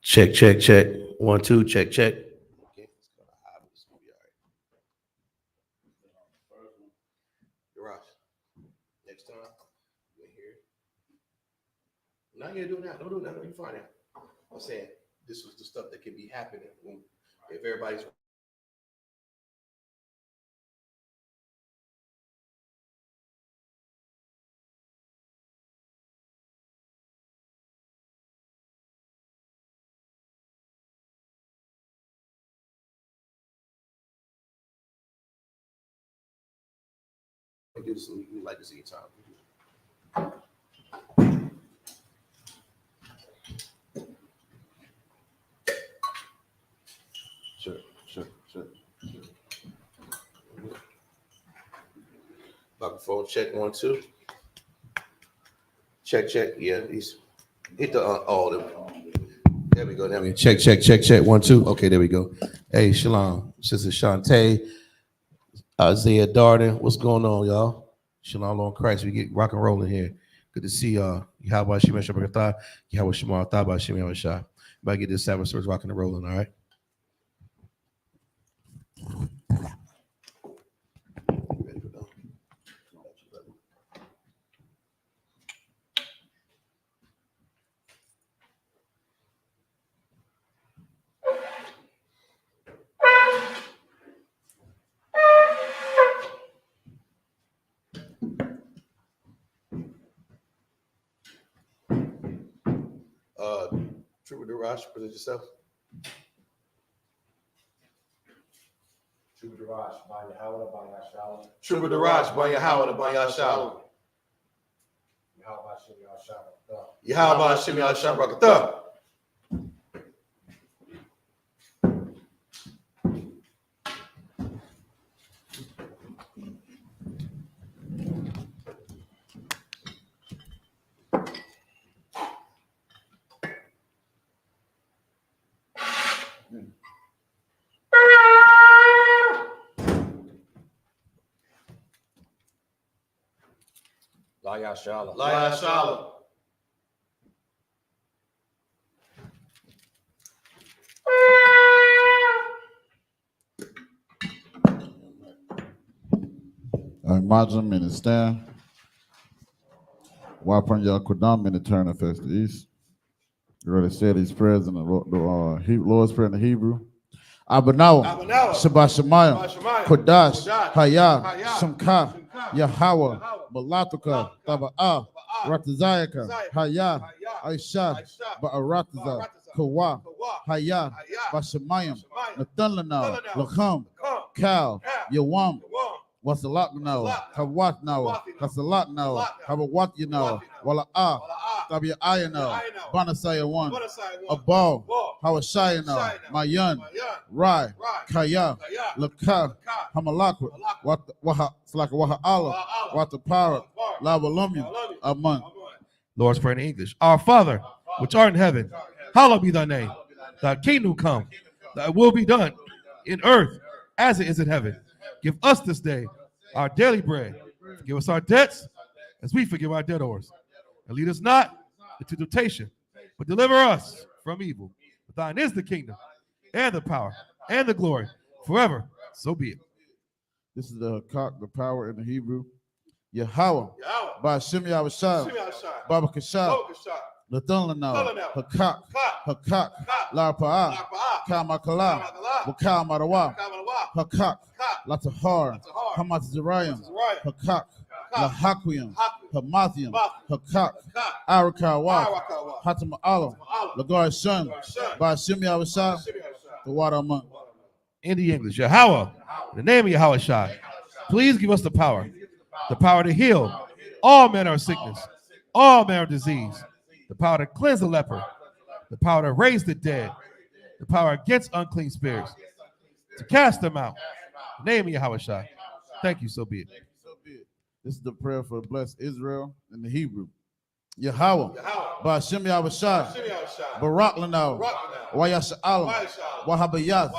Check, check, check. 1, 2, check, check. Okay, it's gonna hide. It's gonna be all right. Garage. Next time, you're here. Not gonna do it now. Don't do it now. No, you find out. I'm saying this was the stuff that could be happening if everybody's. Do this. We like to see your time. Sure. Microphone check 1, 2. Check. Yeah, these hit the all them. There we go. There we go. Check. 1, 2. Okay, there we go. Hey, Shalom, Sister Shantae, Isaiah Darden. What's going on, y'all? Shalom on Christ. We get rock and rolling here. Good to see y'all. Yahweh Shem Shabbat, Yahweh Shema Thaba Shem Yahweh. About to get this Sabbath service rocking and rolling. All right. Trooper Darash, present yourself. Trooper Darash, by Yahweh, by Yahshua. Trooper Darash, by Yahweh, by Yahshua. Yahweh Shem Yahshua. La Yahshua. La Yahshua. Imagine minister. Wapon Yakudam in the turn of the east. You already said these prayers in the Lord's Prayer in the Hebrew. Abanawa, Shabashamayim, Kodash, Hayah, Shamka, Yahweh, Malatuka, Taba'ah, Ratazayaka, Hayah, Aisha, Ba'arataza, Kawa, Hayah, Bashamayim, Nathanlanaw, Lacham, Kal, Yawam, Wasalak now, Kawat now, Kasalak now, Kabawat you know, Wala Tabia Ayano, Banasaya one, Abal, Hawashayana, Mayan, Rai, Kaya, Laka, Hamalakwa, Waha, Slaka Waha Allah, Wata Power, Lava Lumium, Aman. Lord's Prayer in English. Our Father, which art in heaven, hallowed be thy name. Thy kingdom come, thy will be done in earth as it is in heaven. Give us this day our daily bread. Forgive us our debts as we forgive our debtors. And lead us not into temptation, but deliver us from evil. For thine is the kingdom and the power and the glory forever. So be it. This is the power in the Hebrew. Yahweh, by Shem Yahweh, Baba Kashah, Lathanlanaw, Hakak, Larpa'ah, Kamakala, Wakal Marawa, Hakak, Latahar, Hamat Zerayim, Hakak, Lahaquium, Hamathium, Hakak, Arakawa, Hatam Alam, Lagar Shem, by Shem Yahweh, the water month. In the English, Yahweh, in the name of Yahweh Shai, please give us the power to heal all manner of sickness, all manner of disease, the power to cleanse the leper, the power to raise the dead, the power against unclean spirits, to cast them out. In the name of Yahweh Shai. Thank you, so be it. This is the prayer for blessed Israel in the Hebrew. Yahweh, by Shem Yahweh Barak Lanao, Wayasha Alam, Wahabayas,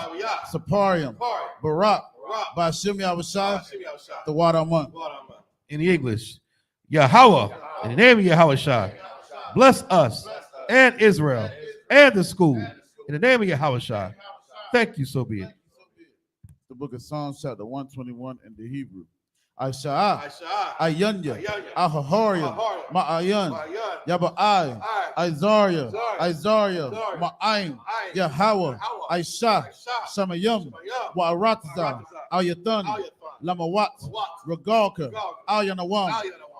Saparium, Barak, by Shem Yahweh the water month. In the English, Yahweh, in the name of Yahweh Shai, bless us and Israel and the school. In the name of Yahushua. Thank you, so be it. The book of Psalms, chapter 121 in the Hebrew. I.S.U.P.K, Ayunya, Ahahorium, Ma'ayan, Yaba'ai, Isaiah, Ma'aim, Yahweh, Aisha, Shamayim, Wa'aratza, Ayathan, Lamawat, Regalka, Ayanawam,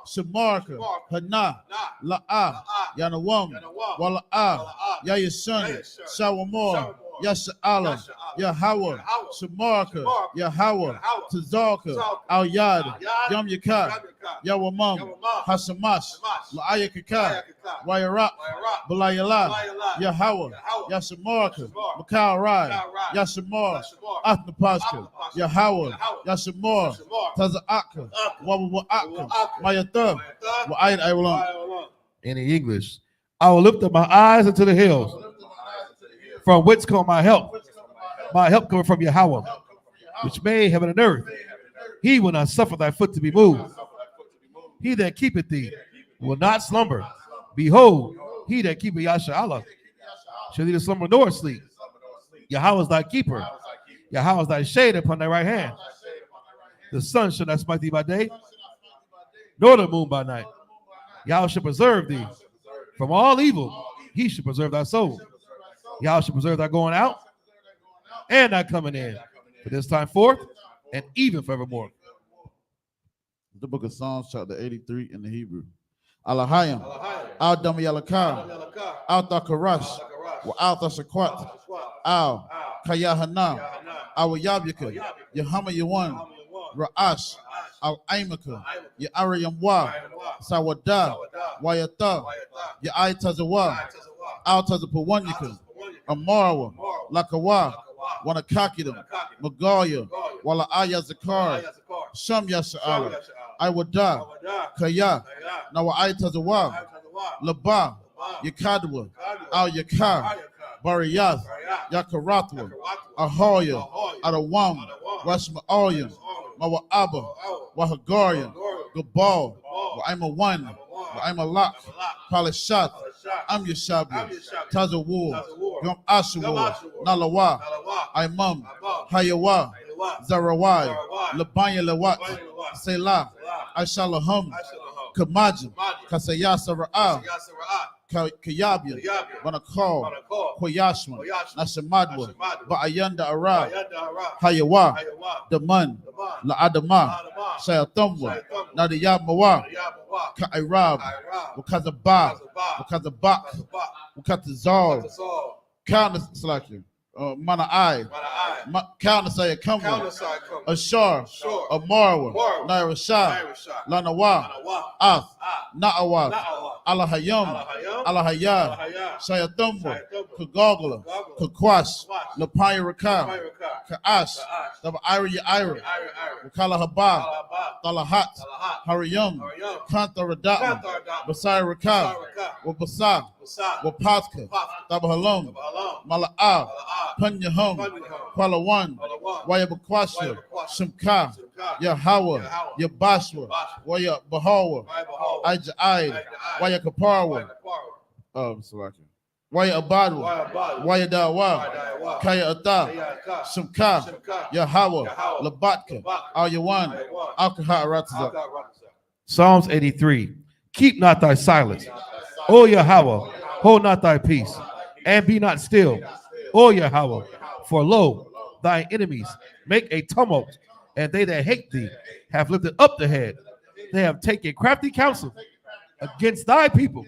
Shamarka, Hana, La'a, Yanawam, Wala'a, Yayasan, Shawamor, Yasha'ala, Yahweh, Shamarka, Yahweh, Tazarka, Al Yad, Yom Yaka, Yawamam, Hasamash, La'ayakaka, Wayarak, Balayala, Yahweh, Yashamarka, Makal Rai, Yashamar, Athnapashka, Yahweh, Yashamar, Taza'aka, Wawa'aka, Mayatha, Wa'ayat Aiwalam. In the English, I will lift up my eyes into the hills, from whence come my help. My help coming from Yahweh, which made heaven and earth. He will not suffer thy foot to be moved. He that keepeth thee will not slumber. Behold, he that keepeth Yasha'Allah shall neither slumber nor sleep. Yahweh is thy keeper. Yahweh is thy shade upon thy right hand. The sun shall not smite thee by day, nor the moon by night. Yahweh shall preserve thee from all evil. He shall preserve thy soul. Yahweh shall preserve thy going out and thy coming in, for this time forth and even forevermore. The book of Psalms, chapter 83 in the Hebrew. Alahayim, Al Damayalaka, Al Thakarash, Wa Al Thasakwat, Al Kayahana, Al Yabika, Yahama Yawan, Ra'ash, Al Aimaka, Ya'ariyamwa, Sawada, Wayata, Ya'aitazawa, Al Tazapawanyaka, Amarawa, Lakawa, Wanakakidam, Magaya, Wala Aya Zakar, Sham Yasha'ala, Iwada, Kaya, Nawa'aitazawa, Laba, Yakadwa, Al Yakar, Bariyath, Yakaratwa, Ahoya, Adawam, Rashma'ayan, Mawa'aba, Wahagarian, Gabal, Wa'ima One, Wa'ima Lak, Palishat, Am Yashabi, Tazawur, Yom Ashawar, Nalawa, Imam, Hayawa, Zarawai, Labanya Lawat, Selah, Aishalahum, Kamajim, Kasayasa Ra'ah, Kayabia, Wanakal, Koyashman, Nashamadwa, Ba'ayanda Ara, Hayawa, Daman, La'adama, Shayatumwa, Nadiyamawa, Ka'irab, Wakazabah, Wakazabak, Wakatazal, Countless Slacker, Mana'ai, Countless Ayakumwa, Ashar, Amarwa, Nairashah, Lanawa, Ath, Na'awa, Alahayam, Alahaya, Shayatumwa, Kagogla, Kakwash, Lapaya Raka, Ka'ash, Ira Ira, Wakala Haba, Talahat, Hariyam, Kanta Radatma, Basai Raka, Wabasa, Wapatka, Tabahalom, Mala'a, Panyahum, Palawan, Wayabakwasha, Shimka, Yahweh, Yabashwa, Waya Bahawa, Aja'ai, Waya Kaparwa, Waya Abadwa, Waya Dawa, Kaya Ata, Shimka, Yahweh, Labatka, Al Yawan, Alkaha Ratza. Psalms 83. Keep not thy silence, O Yahweh, hold not thy peace, and be not still, O Yahweh, for lo, thy enemies make a tumult, and they that hate thee have lifted up the head. They have taken crafty counsel against thy people,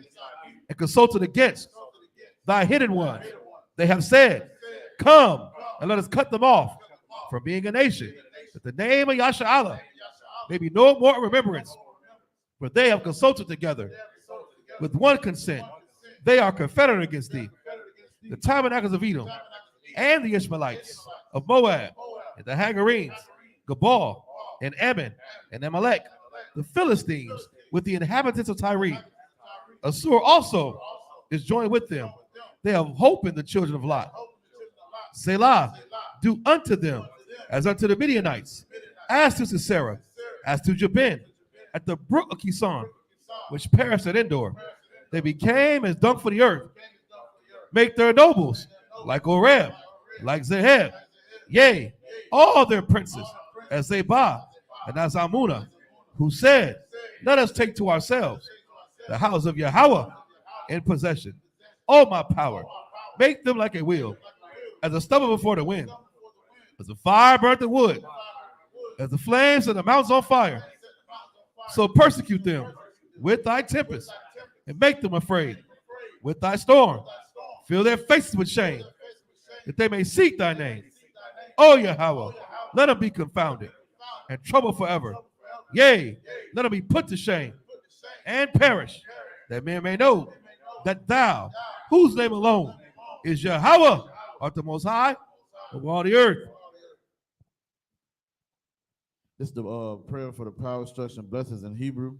and consulted against thy hidden ones. They have said, come, and let us cut them off from being a nation, that the name of Yasha'Allah may be no more in remembrance. For they have consulted together with one consent. They are confederate against thee. The tabernacles of Edom, and the Ishmaelites of Moab, and the Hagarenes, Gabal, and Ammon, and Amalek, the Philistines, with the inhabitants of Tyre. Assur also is joined with them. They have hope in the children of Lot. Selah, do unto them as unto the Midianites, as to Sisera, as to Jabin, at the brook of Kison, which perished at Endor. They became as dung for the earth. Make their nobles like Oreb, like Zeheb, yea, all their princes, as Zebah and as Amunah, who said, let us take to ourselves the house of Yahweh in possession. Oh, my power, make them like a wheel, as a stubble before the wind, as a fire burnt the wood, as the flames of the mountains on fire. So persecute them with thy tempest, and make them afraid with thy storm. Fill their faces with shame, that they may seek thy name. O Yahweh, let them be confounded and troubled forever. Yea, let them be put to shame and perish, that men may know that thou, whose name alone is Yahweh, art the most high of all the earth. This is the prayer for the power, structure, and blessings in Hebrew.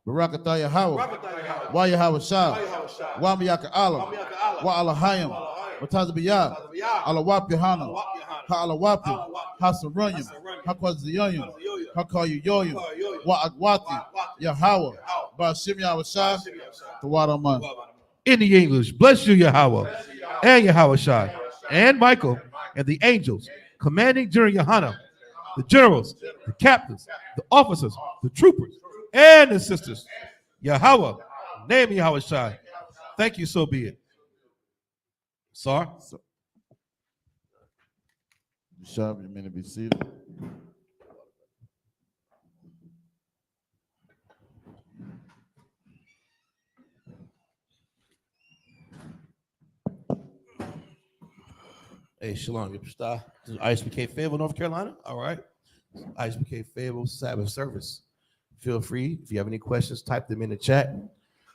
Barakatah Yahweh, Wa Yahweh Shah, Wa Miyaka Allah, Wa Alahayim, Wa Tazabiyah, Alawap Yohana, Ha Alawapi, Ha Saranyam, Ha Kwaziyayim, Ha Kayoyim, Wa Agwati, Yahweh, Bashim Yahweh Shah, Tawadaman. In the English, bless you, Yahweh, and Yahweh Shai, and Michael, and the angels, commanding during Yohana, the generals, the captains, the officers, the troopers, and the sisters. Yahweh, name Yahweh Shai. Thank you, so be it. Sir? Shab, you mean to be seated? Hey, Shalom, your star. This is I.S.U.P.K. Fayetteville, North Carolina. All right. I.S.U.P.K. Fayetteville Sabbath service. Feel free. If you have any questions, type them in the chat.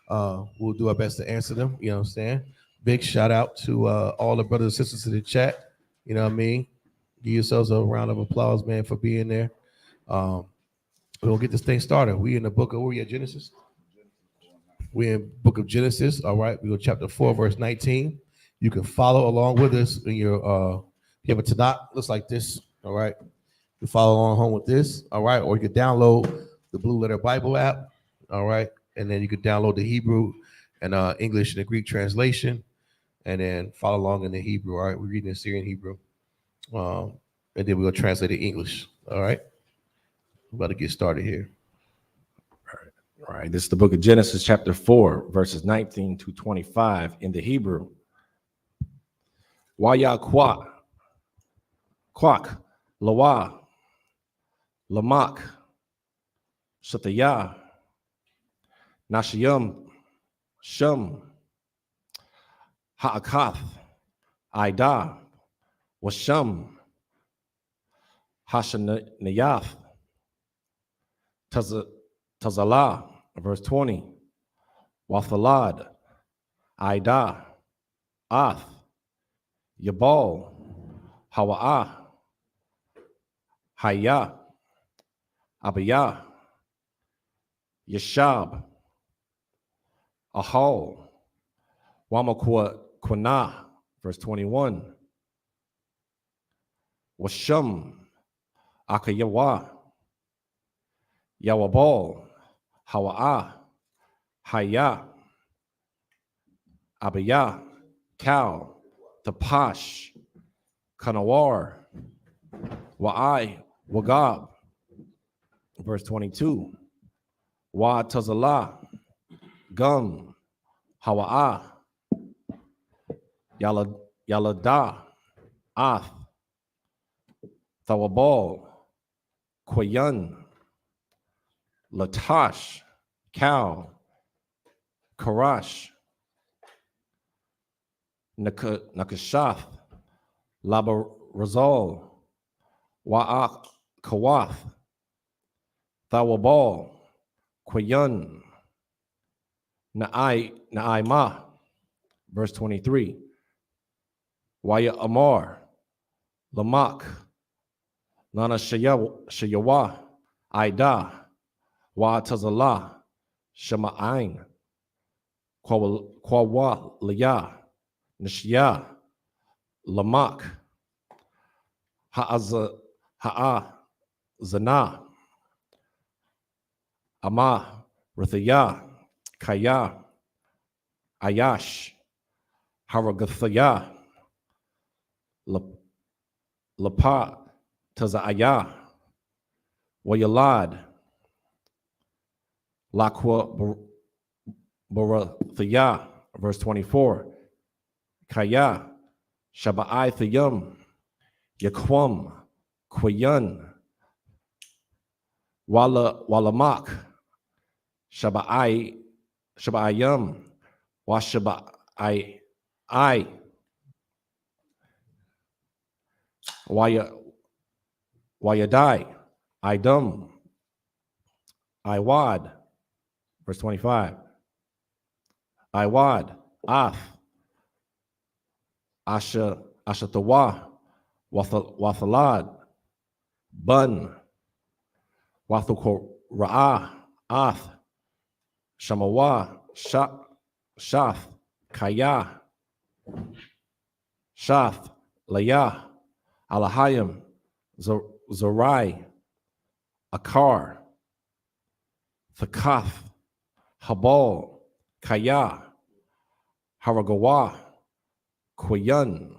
We'll do our best to answer them. You know what I'm saying? Big shout out to all the brothers and sisters in the chat. You know what I mean? Give yourselves a round of applause, man, for being there. We'll get this thing started. We in the book of, where we at, Genesis? We're in book of Genesis. All right. We go chapter 4, verse 19. You can follow along with us in your, if you have a Tanakh, looks like this. All right. You follow along home with this. All right. Or you can download the Blue Letter Bible app. All right. And then you could download the Hebrew and English and the Greek translation, and then follow along in the Hebrew. All right, we're reading the Syrian Hebrew, and then we'll translate it English. All right, we're about to get started here. All right. This is the book of Genesis, chapter 4, verses 19 to 25 in the Hebrew. Waya Kwak, Lawa, Lamak, Shataya, Nashiyam, Shum, Ha'akath, Ida, Washam, Hashanayath, Tazala, verse 20, Wathalad, Ida, Ath, Yabal, Hawa'ah, Hayah, Abiyah, Yeshab, Ahal, Wamakwana, verse 21, Washam, Akayawa, Yawabal, Hawa'ah, Hayah, Abiyah, Cal, Tapash, Kanawar, Wa'ai, Wagab, verse 22, Wa Tazala, Gum, Hawa'ah, Yalada, Ath, Thawabal, Quayan, Latash, Cal, Karash, Nakashath, Labarazal, Wa'ak, Kawath, Thawabal, Quayan, Na'ima, verse 23, Waya Amar, Lamak, Nana Shayawa, Ida, Wa Tazala, Shama'ain, Kwawa Laya, Nishya, Lamak, Ha'a Zana, Ama, Rathaya, Kaya, Ayash, Haragathaya, Lapa, Tazaya, Wayalad, Lakwa Barathaya, verse 24, Kaya, Shaba'ai Thayum, Yaquam, Quayun, Walamak, Shaba'ayum, Washaba'ai, Wayadai, Idum, Iwad, verse 25, Iwad, Ath, Ashatawa, Wathalad, Bun, Wathukora'ah, Ath, Shamawa, Shath, Kaya, Shath, Layah, Alahayim, Zorai, Akar, Thakath, Habal, Kaya, Haragawa, Quayun.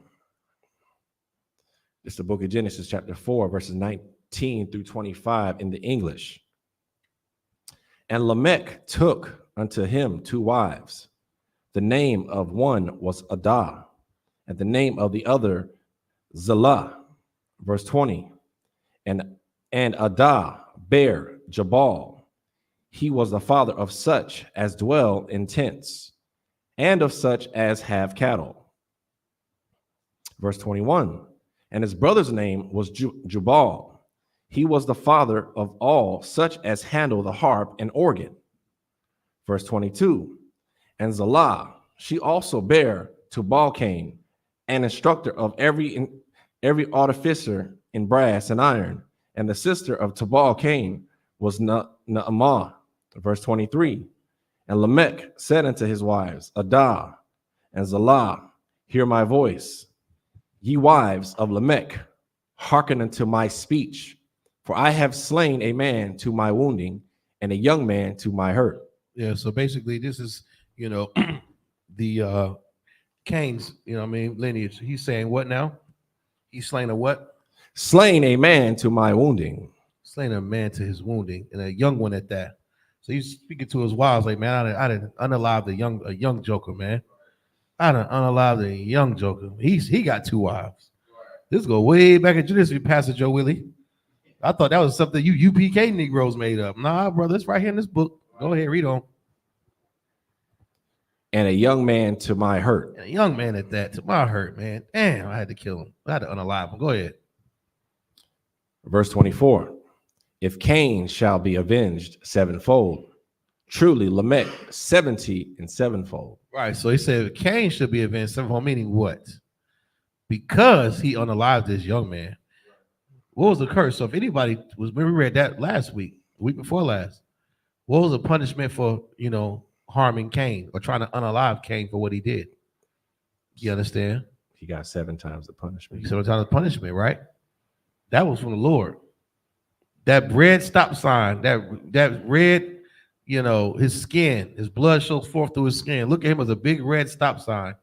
It's the book of Genesis, chapter 4, verses 19 through 25 in the English. And Lamech took unto him 2 wives. The name of one was Adah, and the name of the other Zillah. Verse 20. And Adah bare Jabal. He was the father of such as dwell in tents, and of such as have cattle. Verse 21. And his brother's name was Jubal. He was the father of all such as handle the harp and organ. Verse 22. And Zillah, she also bare Tubal-Cain, an instructor of every artificer in brass and iron. And the sister of Tubal-Cain was Naamah. Verse 23. And Lamech said unto his wives, Adah and Zillah, hear my voice. Ye wives of Lamech, hearken unto my speech, for I have slain a man to my wounding, and a young man to my hurt. Yeah, so basically this is, the Cain's, lineage. He's saying what now? He's slain a what? Slain a man to my wounding. Slain a man to his wounding, and a young one at that. So he's speaking to his wives like, man, I didn't unalive a young joker, man. I done unalived a young joker. He got 2 wives. This go way back in Genesis, Pastor Joe Willie. I thought that was something you U.P.K. Negroes made up. Nah, brother, it's right here in this book. Go ahead, read on. And a young man to my hurt. And a young man at that, to my hurt, man. Damn, I had to kill him. I had to unalive him. Go ahead. Verse 24. If Cain shall be avenged 7-fold, truly Lamech 70 and 7-fold. Right. So he said Cain should be avenged 7-fold, meaning what? Because he unalived this young man. What was the curse? So if anybody was, we read that last week, the week before last. What was the punishment for, harming Cain or trying to unalive Cain for what he did? You understand? He got 7 times the punishment. 7 times the punishment, right? That was from the Lord. That red stop sign, that red, his skin, his blood shows forth through his skin. Look at him as a big red stop sign.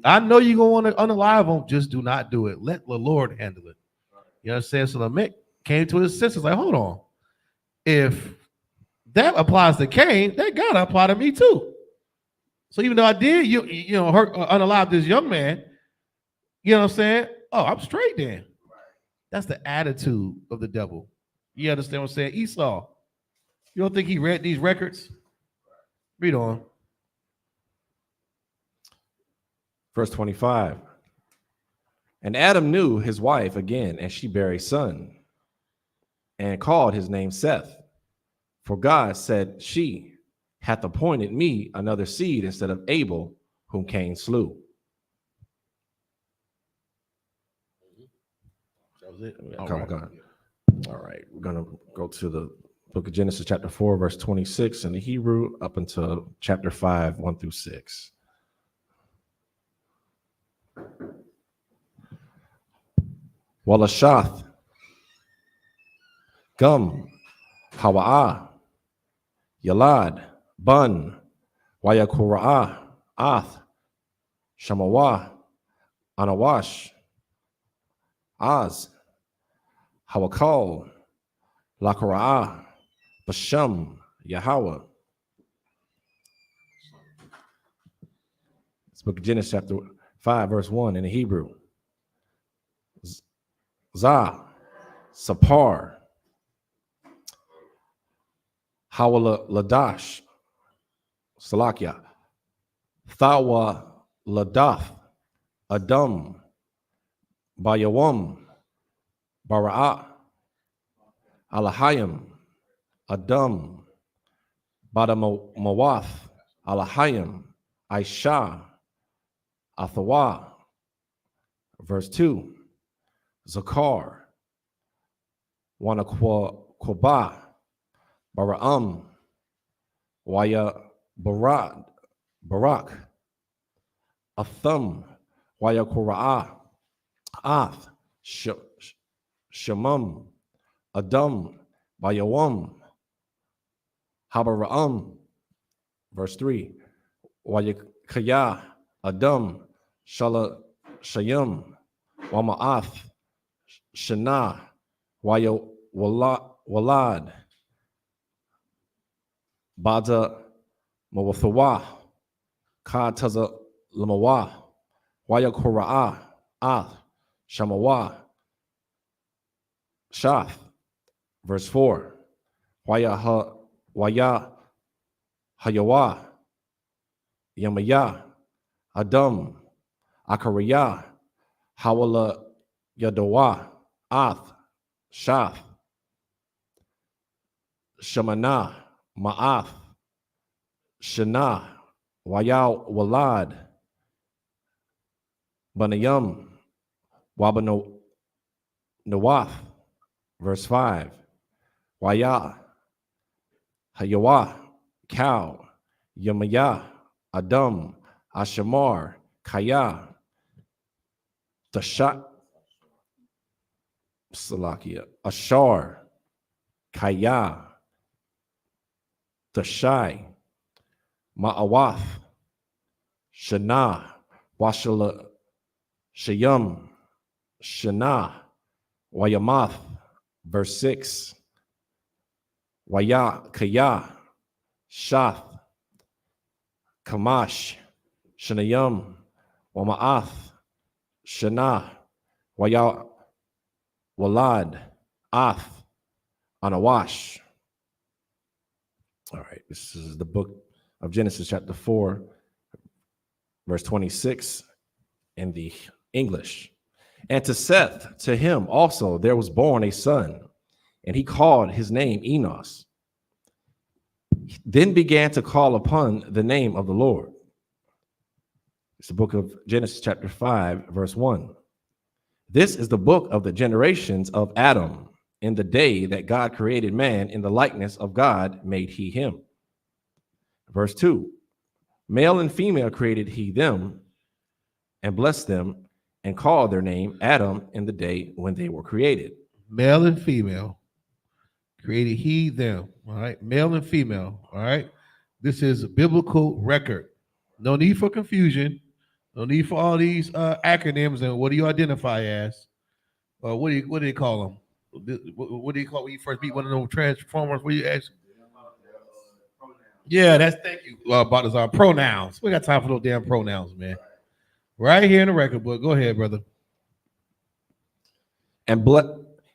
I know you're going to want to unalive him, just do not do it. Let the Lord handle it. You understand? So Lamech came to his senses like, hold on. If that applies to Cain, that gotta apply to me too. So even though I did, hurt unalive this young man, you know what I'm saying? Oh, I'm straight then. That's the attitude of the devil. You understand what I'm saying? Esau, you don't think he read these records? Read on. Verse 25. And Adam knew his wife again, and she bare a son, and called his name Seth. For God said, she hath appointed me another seed instead of Abel, whom Cain slew. That was it. All right. We're going to go to the book of Genesis, chapter 4, verse 26 in the Hebrew, up until chapter 5, 1 through 6. Walashath, Gum, Hawa'ah, Yalad, Bun, Wayakura'ah, Ath, Shamawa, Anawash, Az, Hawakal, Lakara'ah, Basham, Yahweh. It's book of Genesis chapter 5, verse 1 in the Hebrew. Zah, Sapar, Hawala Ladash, Salakia, Thawa Ladath, Adam, Bayawam, Bara'ah, Alahayim, Adam, Badamawath, Alahayim, Aisha, Athawa. Verse 2, Zakar, Wanakwaba, Bara'am, Waya Barak, Atham, Waya Kora'ah, Ath, Shemam, Adam, Bayawam, Habara'am. Verse 3, Wayakaya, Adam, Shala Shayam, Wama'ath, Shana, Waya Walad, Bada Mawathawa, Ka Taza Lamawa, Waya Kora'ah, Ath, Shamawa, Shath. Verse 4, Waya Hayawa, Yamaya, Adam, Akariya, Hawala Yadawa, Ath, Shath, Shamana, Ma'ath, Shana, Waya Walad, Banayam, Wabano Nawath. Verse 5, Waya, Hayawa, Cow, Yamaya, Adam, Ashamar, Kaya, Tashat, Salakia, Ashar, Kaya, Tashai, Ma'awath, Shana, Washala, Shayam, Shana, Wayamath. Verse 6, Waya, Kaya, Shath, Kamash, Shanayam, Wama'ath, Shana, Waya, Walad, Ath, Anawash. All right, this is the book of Genesis chapter 4, verse 26 in the English. And to Seth, to him also there was born a son, and he called his name Enos. He then began to call upon the name of the Lord. It's the book of Genesis chapter 5, verse 1. This is the book of the generations of Adam. In the day that God created man, in the likeness of God made he him. Verse 2, male and female created he them, and blessed them, and called their name Adam in the day when they were created. Male and female created he them. All right. Male and female. All right. This is a biblical record. No need for confusion. No need for all these acronyms. And what do you identify as? What do they call them? What do you call when you first meet one of those transformers? What do you ask? Yeah, that's thank you. About those pronouns. We got time for those damn pronouns, man. Right here in the record book. Go ahead, brother. And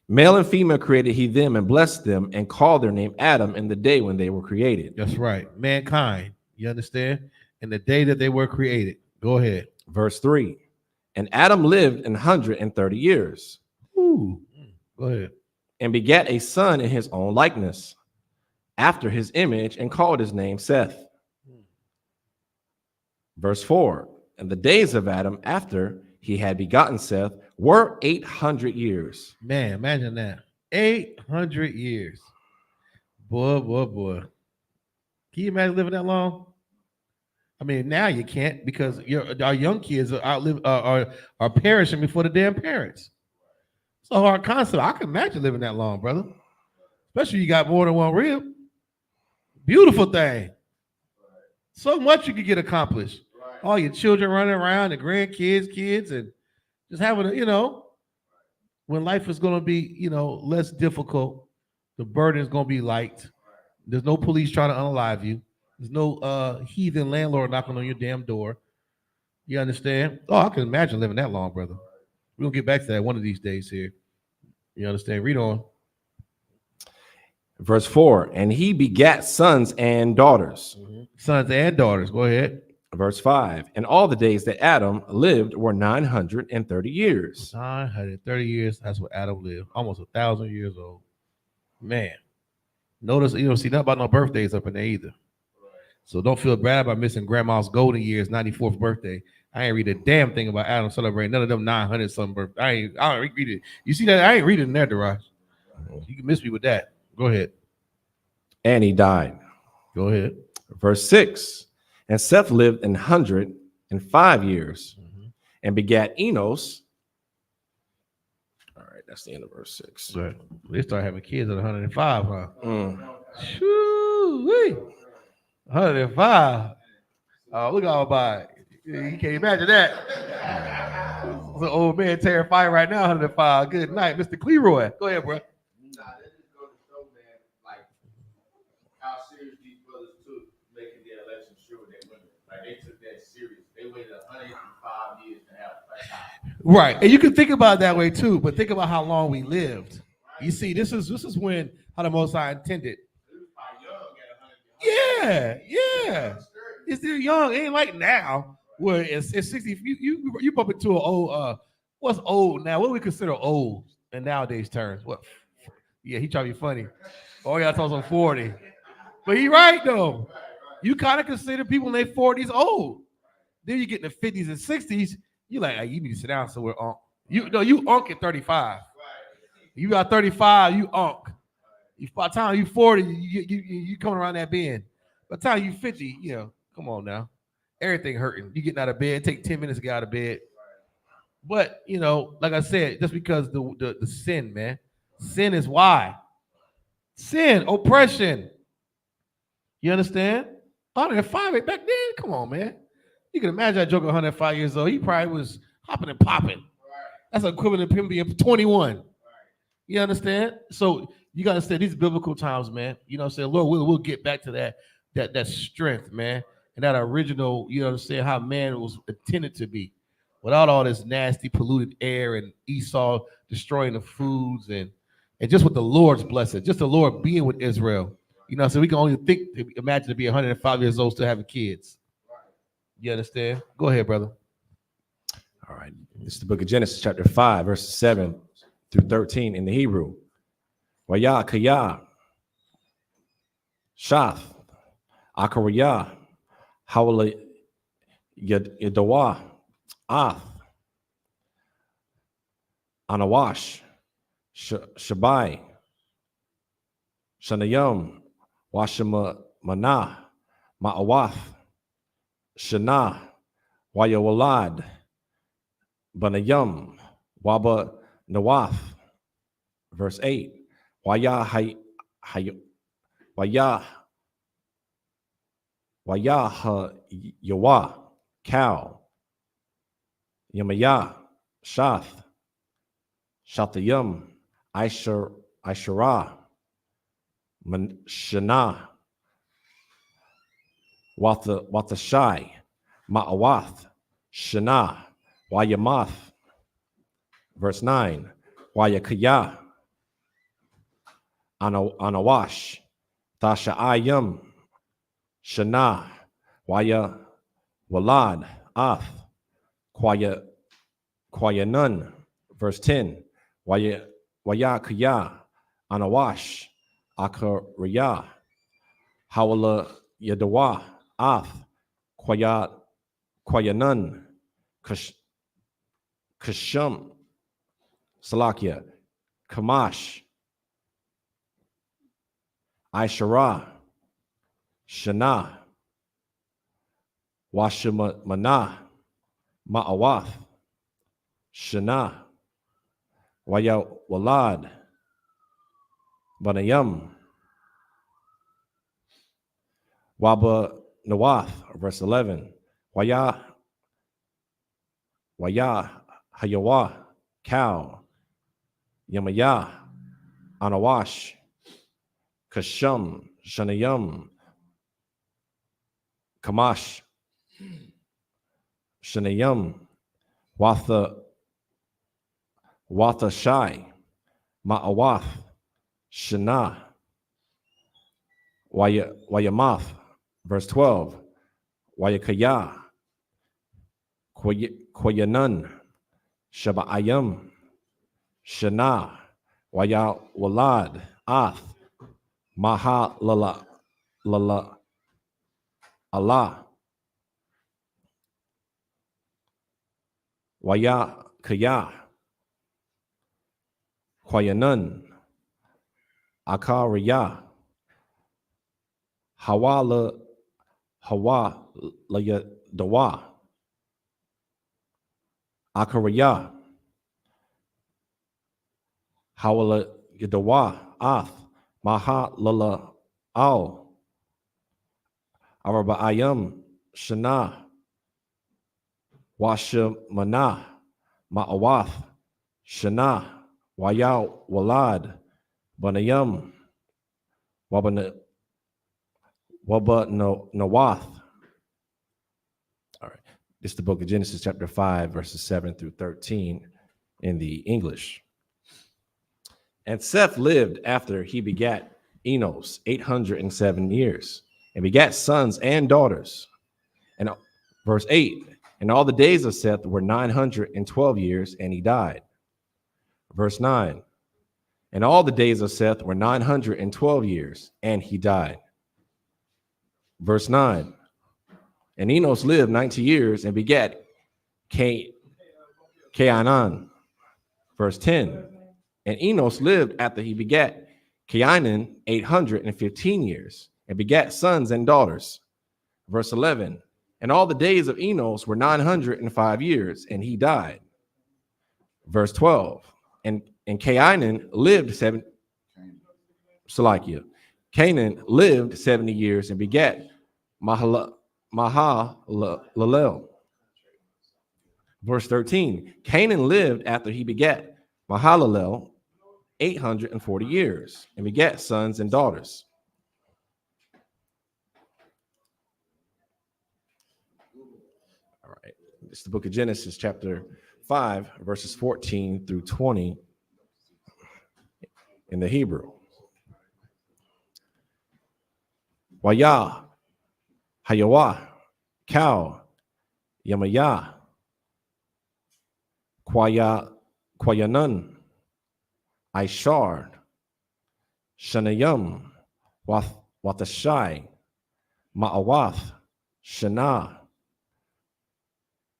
male and female created he them, and blessed them, and called their name Adam in the day when they were created. That's right. Mankind. You understand? In the day that they were created. Go ahead. Verse 3, and Adam lived 130 years. Ooh. Go ahead. And begat a son in his own likeness, after his image, and called his name Seth. Verse 4, and the days of Adam after he had begotten Seth were 800 years. Man, imagine that. 800 years. Boy. Can you imagine living that long? I mean, now you can't, because our young kids are perishing before the damn parents. It's a hard concept. I can imagine living that long, brother. Especially you got more than one rib. Beautiful thing. So much you could get accomplished. all your children running around, the grandkids, kids, and just having when life is going to be, less difficult, the burden is going to be light. There's no police trying to unalive you. There's no heathen landlord knocking on your damn door. You understand? Oh, I can imagine living that long, brother. We're going to get back to that one of these days here. You understand? Read on. Verse 4, and he begat sons and daughters. Sons and daughters. Go ahead. Verse 5, and all the days that Adam lived were 930 years. 930 years. That's what Adam lived. Almost 1,000 years old. Man. Notice you don't see nothing about no birthdays up in there either. So don't feel bad about missing grandma's golden years, 94th birthday. I ain't read a damn thing about Adam celebrating none of them 900 something birthday. I don't read it. You see that? I ain't reading in there, Daraj. You can miss me with that. Go ahead. And he died. Go ahead. Verse 6, and Seth lived 105 years and begat Enos. All right, that's the end of verse 6. Right. They start having kids at 105, huh? Mm. 105. Oh, look all by. You can't imagine that. The old man terrified right now, 105. Good night, Mr. Cleroy. Go ahead, bro. Nah, that just goes to show, man, like how serious these brothers took making their election sure that women, like they took that serious. They waited 105 years to have a child. Right, and you can think about it that way too, but think about how long we lived. You see, this is when how the Most High intended. Yeah. It's still young. It ain't like now where it's 60. You bump into an old what's old now? What do we consider old in nowadays terms? What? Yeah, he trying to be funny. Oh, yeah, I told him 40. But he right though. You kind of consider people in their 40s old. Then you get in the 50s and 60s. You like, hey, you need to sit down somewhere, Unc. You Unc at 35. You got 35, you Unc. By the time you 40, you coming around that bend. By the time you 50, come on now. Everything hurting. You getting out of bed, take 10 minutes to get out of bed. But, like I said, just because the sin, man. Sin is why. Sin, oppression. You understand? 105 back then, come on, man. You can imagine that joker 105 years old. He probably was hopping and popping. That's equivalent to him being 21. You understand? So you got to understand these biblical times, man. You know what I'm saying? Lord, we'll get back to that strength, man. And that original, you know what I'm saying, how man was intended to be. Without all this nasty, polluted air and Esau destroying the foods and just with the Lord's blessing, just the Lord being with Israel. You know, so we can only imagine to be 105 years old still having kids. You understand? Go ahead, brother. All right. This is the book of Genesis, chapter 5, verses 7 through 13 in the Hebrew. Waya Kaya, Shath, Akaraya, Hawala Yadawa, Ath, Anawash, Shabai, Shanayam, Washima Manah, Ma'awath, Shana, Wayawalad, Banayam, Waba Nawath. Verse 8. Waya Yawa, cow, Yamaya, Shath, Shatayam, Aishara, Shana, Watashai, Ma'awath, Shana, Wayamath. Verse 9. Wayakaya, Anawash, Tasha'ayam, Shana, Waya Walad, Ath, Kwayanun. Verse 10. Wayakaya, Anawash, Akaraya, Hawala Yadawa, Ath, Kwayanun, Kashum, Salakia, Kamash, Aishara, Shana, Washimana, Ma'awath, Shana, Waya Walad, Banayam, Waba Nawath, verse 11, Waya Waya Hayawa, cow, Yamaya, Anawash, Kashum, Shanayum, Kamash, Shanayum, Watha Shai, Ma'awath, Shana, Wayamath, verse 12, Wayakaya, Koyanun, Shaba'ayam, Shana, Waya Walad, Ath, Maha Lala Allah, Waya Kaya, Koyanun, Akariya, Hawa La Dawa, Akariya, Hawala Yadawa, Ath, Maha Lala Al, Araba'ayam, Shana, Washa Mana, Ma'awath, Shana, Waya Walad, Banayam, Waba Nawath. All right. This is the book of Genesis, chapter 5, verses 7 through 13 in the English. And Seth lived after he begat Enos 807 years, and begat sons and daughters. And verse 8, and all the days of Seth were 912 years, and he died. Verse 9, and all the days of Seth were 912 years, and he died. Verse 9, and Enos lived 90 years and begat Cainan. Verse 10, and Enos lived after he begat Cainan 815 years and begat sons and daughters. Verse 11, and all the days of Enos were 905 years, and he died. Verse 12, and Cainan lived Canaan lived 70 years and begat Mahalalel. Verse 13, Canaan lived after he begat Mahalalel 840 years and begat sons and daughters. All right, it's the book of Genesis, chapter 5, verses 14 through 20 in the Hebrew. Waya, Hayawa, cow, Yamaya, Kwayanun, Ishar, Shanayum, Wathashai, Ma'awath, Shana,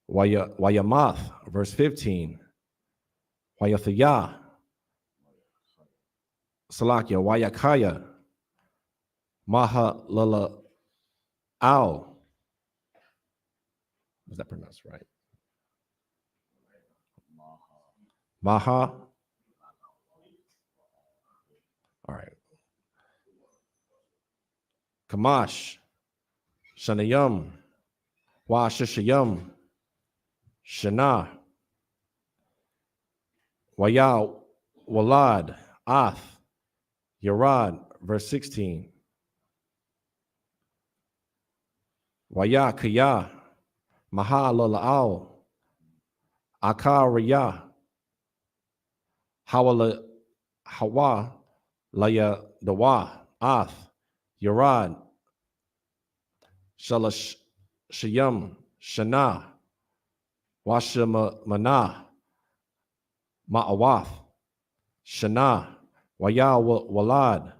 Wayamath, verse 15, Wayathaya, Salakia, Wayakaya, Mahalala Al. Was that pronounced right? Maha. All right. Kamash, Shanayum, Washishayum, Shana, Waya Walad, Ath, Yarad, verse 16. Waya Kaya, Mahalal, Akariya, Hawa, Laya Dawa, Ath, Yarad, Shalash Shayam, Shana, Washamana, Ma'awath, Shana, Waya Walad,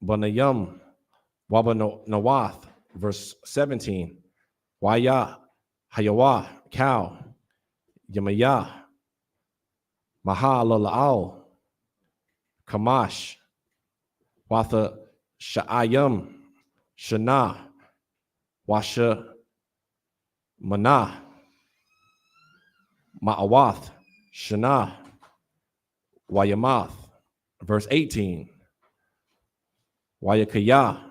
Banayam, Wabanawath, verse 17. Waya, Hayawa, cow, Yamaya, Mahalalal, Kamash, Watha Sha'ayam, Shana, Washa Mana, Ma'awath, Shana, Wayamath, verse 18. Wayakaya,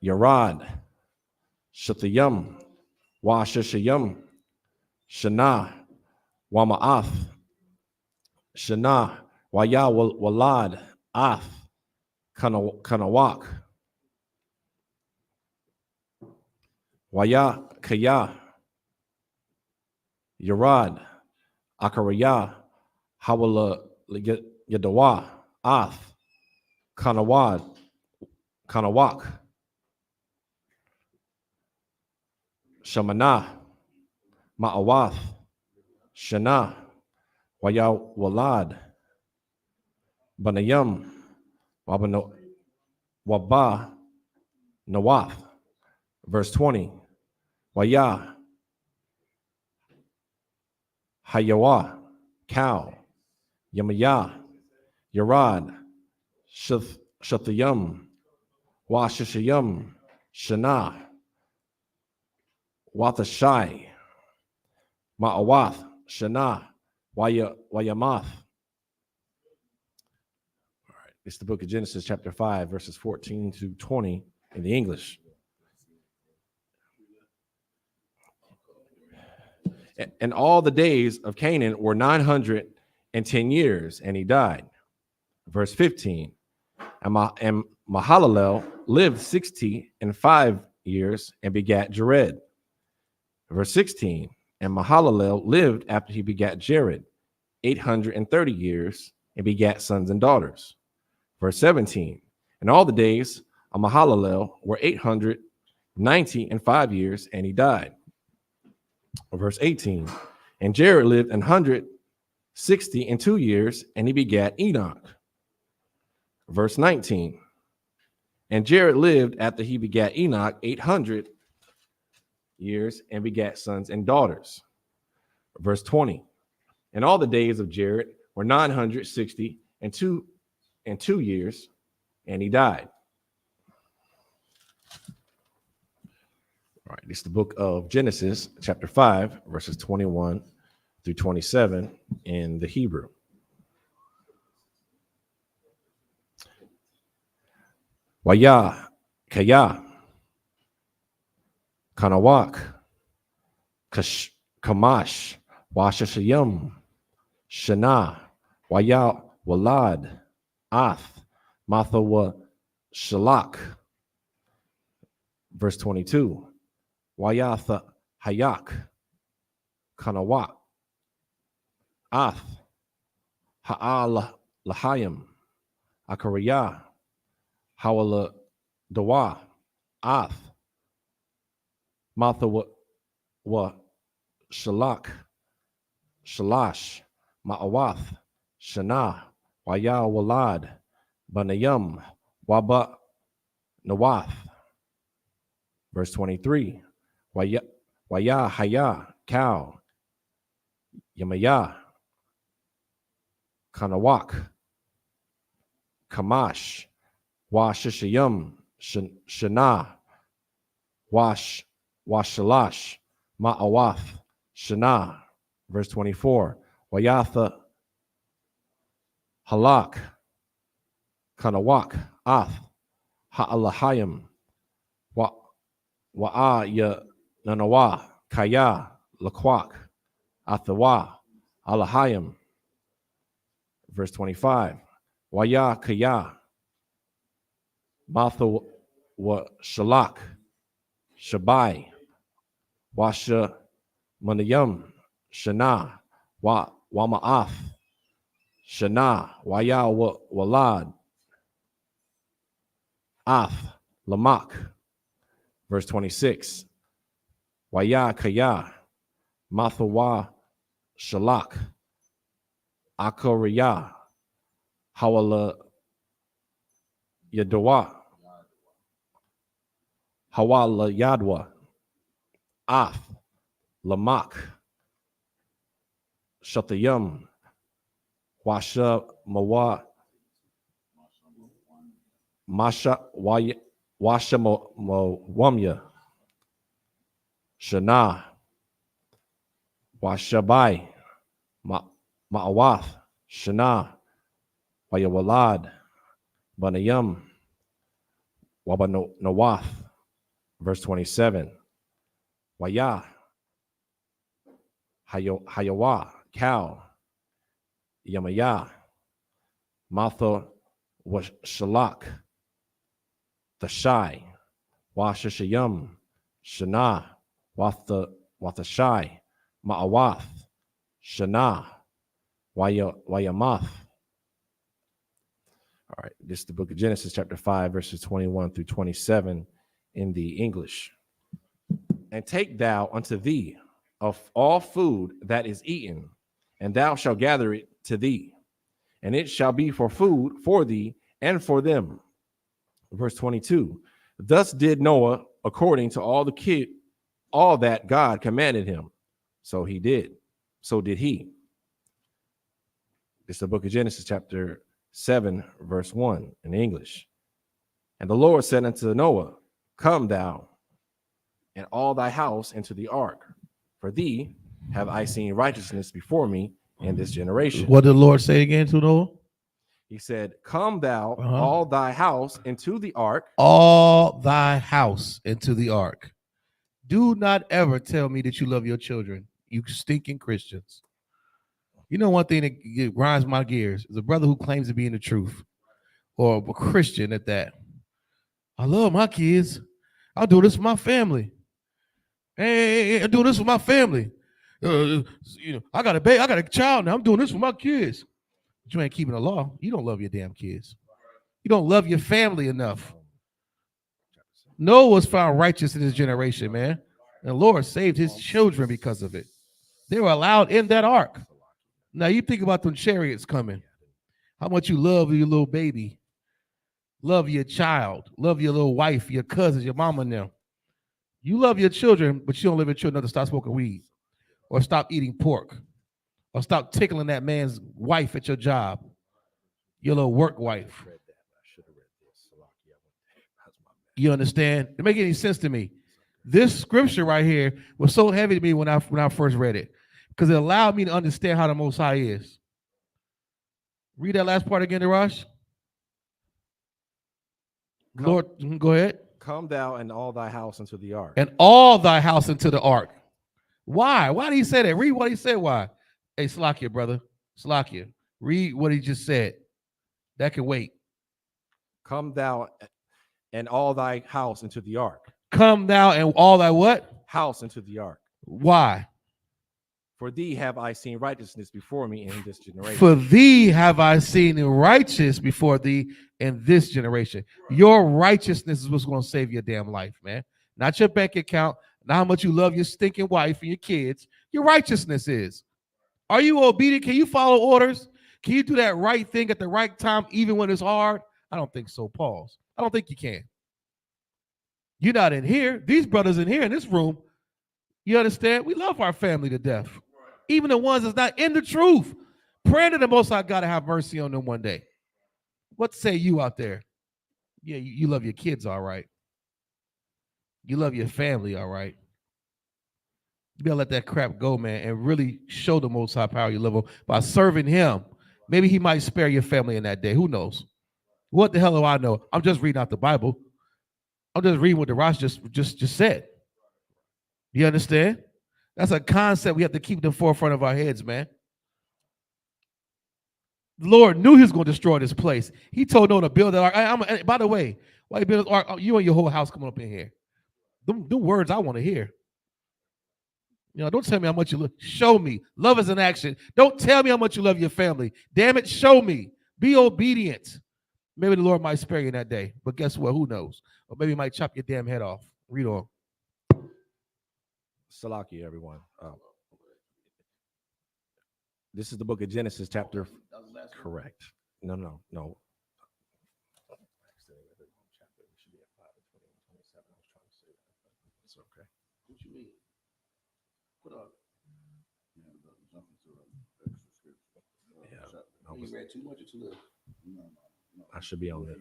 Yarad, Shatayam, Wa Shishayim, Shana, Wa Ma'ath, Shana, Wa Ya Walad, Ath, Kanawak, Wa Ya Kaya, Yarad, Akaraya, Hawala Yadawa, Ath, Kanawad, Kanawak, Shamana, Ma'awath, Shana, Waya Walad, Banayam, Waba, Nawath. Verse 20, Waya, Hayawa, cow, Yamaya, Yarad, Shathayam, Washishayam, Shana, Wathashai, Ma'awath, Shana, Wayamath. All right, it's the book of Genesis, chapter 5, verses 14 to 20 in the English. And all the days of Canaan were 910 years, and he died. Verse 15, and Mahalalel lived 65 years and begat Jared. Verse 16, and Mahalalel lived after he begat Jared 830 years and begat sons and daughters. Verse 17, and all the days of Mahalalel were 895 years, and he died. Verse 18, and Jared lived 162 years, and he begat Enoch. Verse 19, and Jared lived after he begat Enoch 800 years and begat sons and daughters. Verse 20, and all the days of Jared were 962 years, and he died. All right, this is the book of Genesis, chapter 5, verses 21 through 27 in the Hebrew. Waya, Kaya, Kanawak, Kamash, Washashayim, Shana, Waya, Walad, Ath, Mathawa, Shalak. Verse 22, Wayatha, Hayak, Kanawak, Ath, Ha'al, Lahayim, Akariyah, Hawala, Dawa, Ath, Matha wa Shalak, Shalash, Ma'awath, Shana, Waya Walad, Banayam, Waba Nawath. Verse 23, Waya Haya, cow, Yamaya, Kanawak, Kamash, Washishayim, Shana, Washalash, Ma'awath, Shana. Verse 24, Wayatha, Halak, Kanawak, Ath, Ha'alahayim, Wa'aya, Nanawa, Kaya, Lakwak, Athawa, Alahayim. Verse 25, Waya Kaya, Matha wa Shalak, Shabai, Washa Manayam, Shana, Wama'ath, Shana, Waya Walad, Ath, Lamak. Verse 26, Waya Kaya, Mathawa Shalak, Akoriya, Hawala Yadawa, Hawala Yadwa, Ath, Lamak, Shatayam, Washa Mawa, Masha Washa Mawamya, Shana, Washabai, Ma'awath, Shana, Wayawalad, Banayam, Wabanawath. Verse 27, Waya, Hayawa, cow, Yamaya, Matha Washalak, the shy, Washashayum, Shana, Wathashai, Ma'awath, Shana, Wayamath. All right, this is the book of Genesis, chapter 5, verses 21 through 27 in the English. And take thou unto thee of all food that is eaten, and thou shalt gather it to thee, and it shall be for food for thee and for them. Verse 22. Thus did Noah according to all that God commanded him. So he did. So did he. It's the book of Genesis, chapter 7, verse 1 in English. And the Lord said unto Noah, come thou and all thy house into the ark. For thee have I seen righteousness before me in this generation. What did the Lord say again to Noah? He said, come thou all thy house into the ark. All thy house into the ark. Do not ever tell me that you love your children, you stinking Christians. You know, one thing that grinds my gears is a brother who claims to be in the truth, or a Christian at that. I love my kids. I'll do this for my family. Hey, I do this for my family. I got a child now. I'm doing this for my kids. But you ain't keeping the law. You don't love your damn kids. You don't love your family enough. Noah was found righteous in his generation, man. And the Lord saved his children because of it. They were allowed in that ark. Now you think about them chariots coming. How much you love your little baby. Love your child. Love your little wife, your cousins, your mama and them. You love your children, but you don't love your children enough to stop smoking weed or stop eating pork or stop tickling that man's wife at your job, your little work wife. You understand? It make any sense to me. This scripture right here was so heavy to me when I first read it because it allowed me to understand how the Most High is. Read that last part again, Darash. Lord, go ahead. Come thou and all thy house into the ark. And all thy house into the ark. Why? Why did he say that? Read what he said. Why? Hey, Salakia, brother. Salakia. Read what he just said. That can wait. Come thou and all thy house into the ark. Come thou and all thy what? House into the ark. Why? For thee have I seen righteousness before me in this generation. For thee have I seen righteous before thee in this generation. Your righteousness is what's going to save your damn life, man. Not your bank account, not how much you love your stinking wife and your kids. Your righteousness is. Are you obedient? Can you follow orders? Can you do that right thing at the right time, even when it's hard? I don't think so. Pause. I don't think you can. You're not in here. These brothers in here in this room, you understand? We love our family to death. Even the ones that's not in the truth. Praying to the Most High God to have mercy on them one day. What say you out there? Yeah, you love your kids, all right. You love your family, all right. You better let that crap go, man, and really show the Most High power you love him by serving him. Maybe he might spare your family in that day. Who knows? What the hell do I know? I'm just reading out the Bible. I'm just reading what the Rosh just said. You understand? That's a concept we have to keep in the forefront of our heads, man. The Lord knew he was going to destroy this place. He told Noah to build that ark. By the way, why you build this ark? You and your whole house coming up in here. Them words I want to hear. You know, don't tell me how much you love. Show me. Love is an action. Don't tell me how much you love your family. Damn it, show me. Be obedient. Maybe the Lord might spare you that day. But guess what? Who knows? Or maybe he might chop your damn head off. Read on. Salaki, everyone. This is the book of Genesis, chapter. Correct. No. It's okay. What you mean? Put up. Yeah, You read too much or too little? No. I should be on there.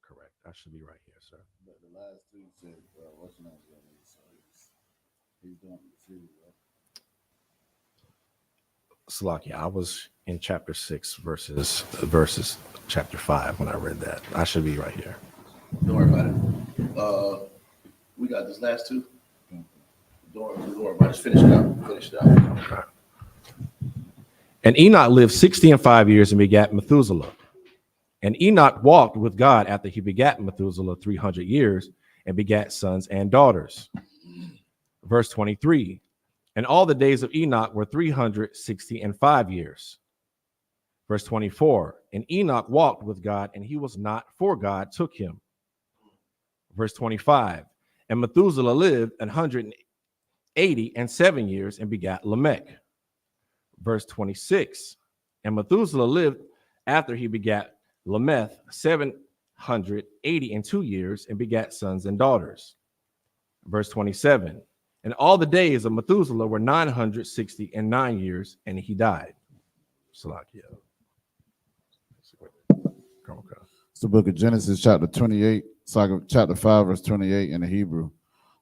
Correct. I should be right here, sir. But the last two said, what's your name? So he's doing the series, right? Salaki, I was in chapter 6 verses chapter 5 when I read that. I should be right here. Don't worry about it. We got this last two. Lord, just finish it up. Finish it up. And Enoch lived 60 and 5 years and begat Methuselah. And Enoch walked with God after he begat Methuselah 300 years and begat sons and daughters. Verse 23. And all the days of Enoch were 360 and 5 years. Verse 24. And Enoch walked with God, and he was not, for God took him. Verse 25. And Methuselah lived 180 and 7 years and begat Lamech. Verse 26. And Methuselah lived after he begat Lamech 780 and 2 years and begat sons and daughters. Verse 27. And all the days of Methuselah were 960 and 9 years, and he died. Salakia. It's the book of Genesis, chapter 28, chapter 5, verse 28 in the Hebrew.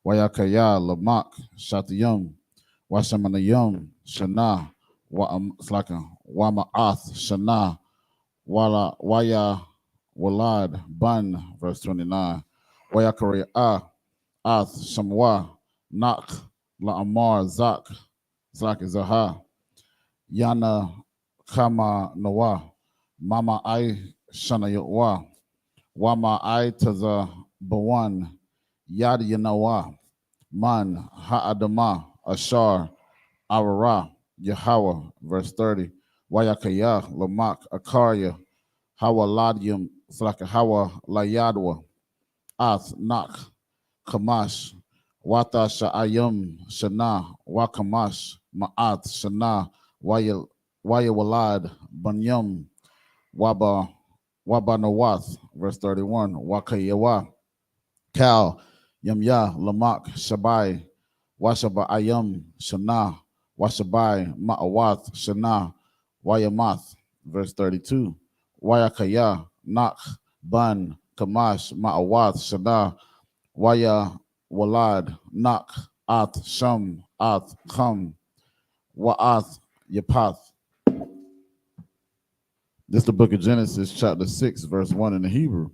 Wayakaya Lamak Shatayum Washamanayum Shana Wama'ath Shana Waya Walad Bun, verse 29. Wayakariah Ath Shamwa Nak La'amar Zak Zaha Yana Kama Noah Mama I Shana Yotwa Wama I Taza Bawan Yad Yanawa Man Ha'adama Ashar Arara Yahweh, verse 30. Wayakaya Lamak Akarya Hawa Ladium Hawa Layadwa Ath Nak Kamash Wata Sha'ayum Shana Wakamash Ma'at Shana Wayawalad Banyum Waba Nawath, verse 31. Wakayawa Kal Yamya Lamak Shabai Washaba Ayam Shana Washabai Ma'awath Shana Wayamath, verse 32. Wayakaya Nak Ban Kamash Ma'awath Shana Waya Walad Nak Ath Sham Ath Kham Wa'ath Yapath. This is the book of Genesis, chapter 6, verse 1 in the Hebrew.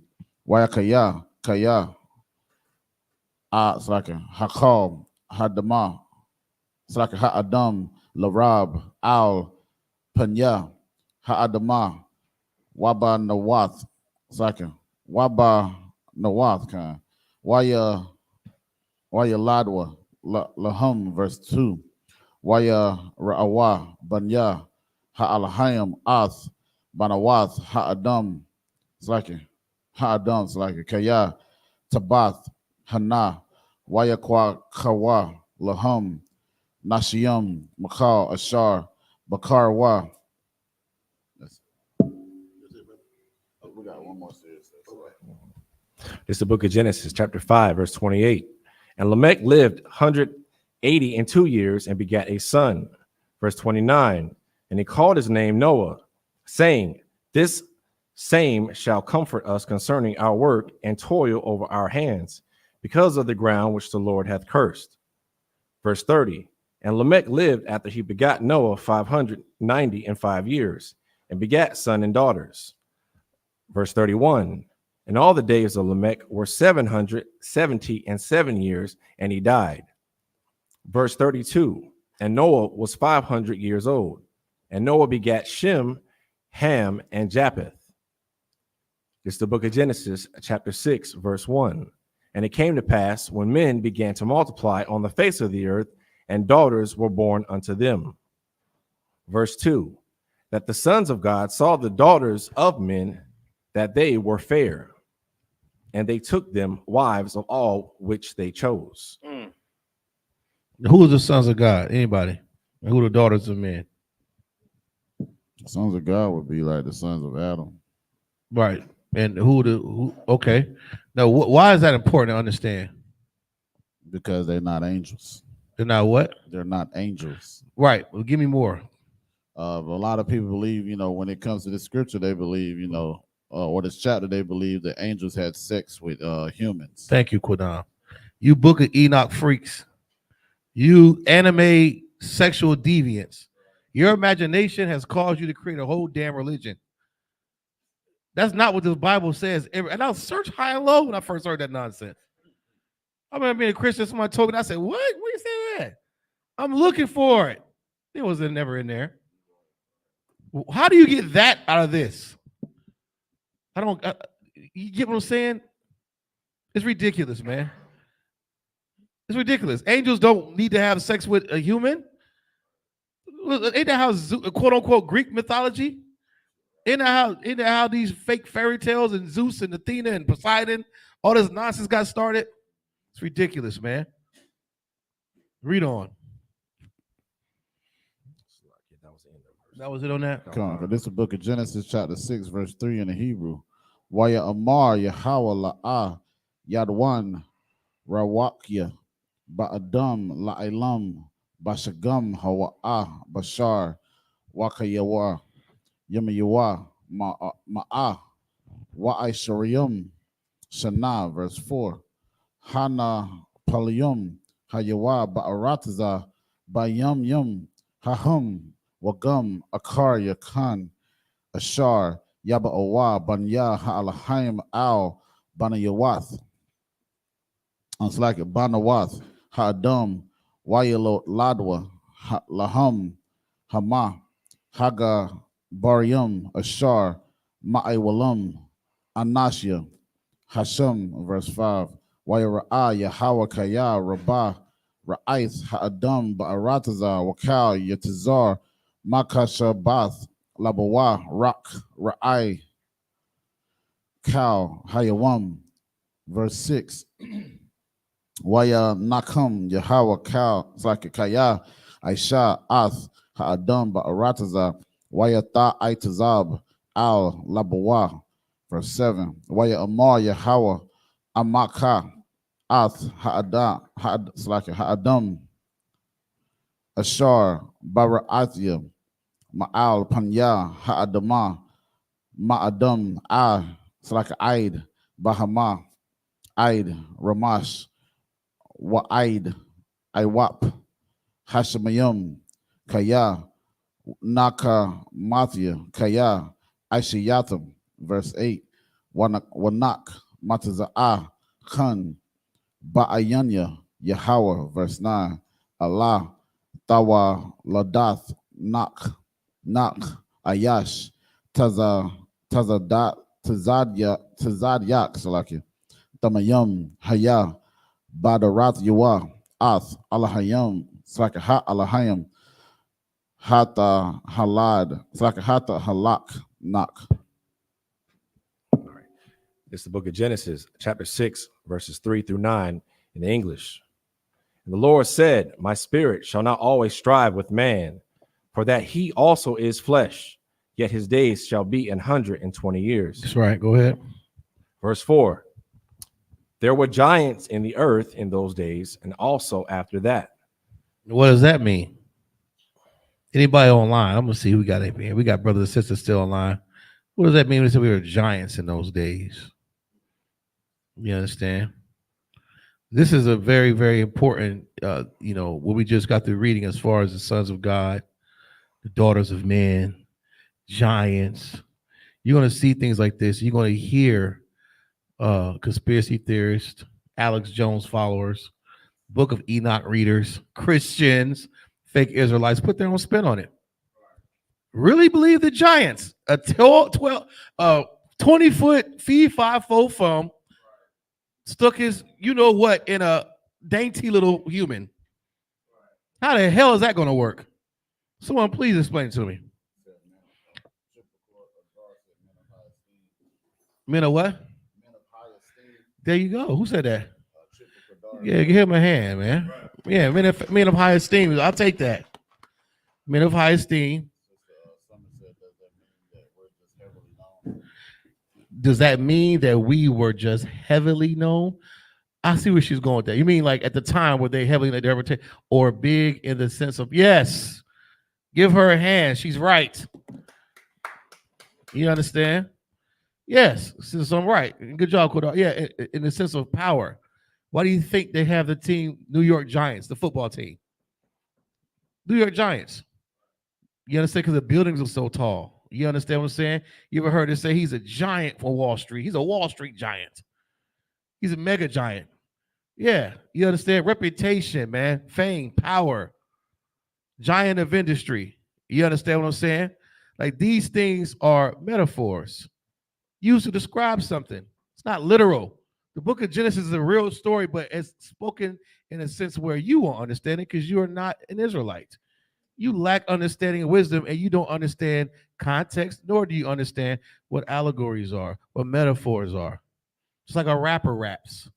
Wayakaya Kaya it's like a Hakal Hadama. It's like a Ha'adam Larab Al Panya Ha'adama Waba Nawath. It's like a Waba Nawath kind. Waya Ladwa Lahum, verse 2. Waya Ra'awa Banya Ha'alahayim Ath Banawath Ha'adam. It's like a Ha'adam. It's like a Kaya Tabath Hana Waya Kwa Kawa Lahum Nashiyam Makal Ashar Bakarwa. We got one more series. This is the book of Genesis, chapter 5, verse 28. And Lamech lived 180 and 2 years and begat a son. Verse 29. And he called his name Noah, saying, this same shall comfort us concerning our work and toil over our hands, because of the ground which the Lord hath cursed. Verse 30. And Lamech lived after he begat Noah 590 and 5 years, and begat sons and daughters. Verse 31. And all the days of Lamech were 770 and 7 years, and he died. Verse 32. And Noah was 500 years old, and Noah begat Shem, Ham, and Japheth. This is the book of Genesis, chapter 6, verse 1. And it came to pass, when men began to multiply on the face of the earth, and daughters were born unto them. Verse 2. That the sons of God saw the daughters of men, that they were fair, and they took them wives of all which they chose. Who are the sons of God? Anybody? And who are the daughters of men? The sons of God would be like the sons of Adam. Right. And who? Okay. Now, why is that important to understand? Because they're not angels. They're not what? They're not angels. Right. Well, give me more. A lot of people believe, when it comes to this scripture, they believe, or this chapter, they believe that angels had sex with humans. Thank you, Quadam. You Book of Enoch freaks. You anime sexual deviants. Your imagination has caused you to create a whole damn religion. That's not what the Bible says. And I'll search high and low when I first heard that nonsense. I remember being a Christian, somebody told me, I said, what? Where you saying that? I'm looking for it. It was never in there. How do you get that out of this? I don't. You get what I'm saying? It's ridiculous, man. It's ridiculous. Angels don't need to have sex with a human. Ain't that how quote unquote Greek mythology? Ain't that how these fake fairy tales and Zeus and Athena and Poseidon, all this nonsense got started? It's ridiculous, man. Read on. That was it on that. Come on, this is the book of Genesis, chapter 6, verse 3 in the Hebrew. Waya Amar Yahweh La'ah Yadwan Rawakya Ba'adam La'ilam Bashagam Hawa'ah Bashar Wakayawa Yamayawa Ma'ah Wa'ai Sharium Shana, verse 4. Hana Palium Hayawa Ba'arataza Bayam Yum Hahum Wagam Akar Yakan Ashar Yaba Owa Banya Ha'alahaim Al Banayawath. It's like it Banawath Ha'adam Wayalo Ladwa Laham Hama Haga Barium Ashar Ma'awalam Anashia Hashem, verse 5. Wayara'a Yahweh Kaya Rabah Ra'ith Ha'adam Ba'arataza Wakal Yatazar Makasha Bath Labawa Rak Ra'ai Kal Hayawam, verse 6. Waya Nakam Yahweh Kal Zaka Kaya Aisha Ath Ha'adam Ba'arataza Waya Ta Aitazab Al Labawa, verse 7. Waya Amar Yahweh Amaka Ath Ha'adam Ashar Bara'athia Ma'al Panya Ha'adama Ma'adam Aid Bahama Aid Ramash Wa'aid Iwap Hashemayum Kaya Naka Mathia Kaya Aishiyatam, verse 8. Wanak Mataza'ah Khan Ba'ayanya Yahweh, verse 9. Allah Tawa Ladath Nak Ayash Tazadyak Salaki Tamayum Haya Badarath Yawa Ath Alahayam Salaka Ha Alahayam Hata Halad Salaka Hata Halak Nak. It's the book of Genesis, chapter 6, verses 3 through 9 in the English. And the Lord said, my spirit shall not always strive with man, for that he also is flesh, yet his days shall be 120 years. That's right. Go ahead. Verse 4. There were giants in the earth in those days, and also after that. What does that mean? Anybody online? I'm gonna see who we got up here. We got brothers and sisters still online. What does that mean when they say we were giants in those days? You understand? This is a very, very important, what we just got through reading as far as the sons of God, the daughters of men, giants. You're going to see things like this. You're going to hear conspiracy theorists, Alex Jones followers, Book of Enoch readers, Christians, fake Israelites put their own spin on it. Really believe the giants, a 20-foot fee 5-foot foam, stuck his you-know-what in a dainty little human. How the hell is that going to work? Someone please explain to me. Men of what? There you go. Who said that? Yeah, give him a hand, man. Yeah, men of high esteem. I'll take that. Men of high esteem. Does that mean that we were just heavily known? I see where she's going with that. You mean like at the time were they heavily known or big in the sense of yes? Give her a hand. She's right. You understand? Yes, so I'm right. Good job, Kodar. Yeah, in the sense of power. Why do you think they have the team New York Giants, the football team? New York Giants. You understand? Because the buildings are so tall. You understand what I'm saying? You ever heard it say he's a giant for Wall Street? He's a Wall Street giant. He's a mega giant. Yeah, you understand? Reputation, man, fame, power. giant of industry. You understand what I'm saying? Like these things are metaphors used to describe something. It's not literal. The book of Genesis is a real story, but it's spoken in a sense where you won't understand it because you are not an Israelite. You lack understanding and wisdom, and you don't understand context, nor do you understand what allegories are, what metaphors are. It's like a rapper raps.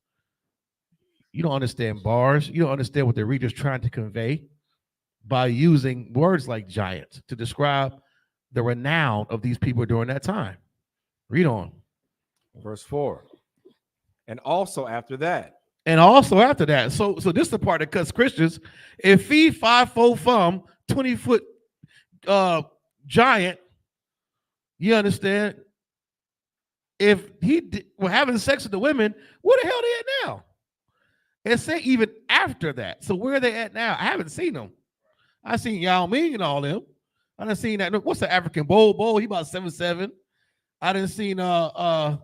You don't understand bars. You don't understand what the reader's trying to convey by using words like giant to describe the renown of these people during that time. Read on. Verse 4. And also after that. And also after that. So this is the part that cuts Christians. If he 5'4" thumb, 20-foot giant, you understand? If he were having sex with the women, where the hell they at now? And say even after that. So where are they at now? I haven't seen them. I seen Yao Ming and all them. I done seen that. What's the African Bowl? He about 7'7". I done seen Matumbo.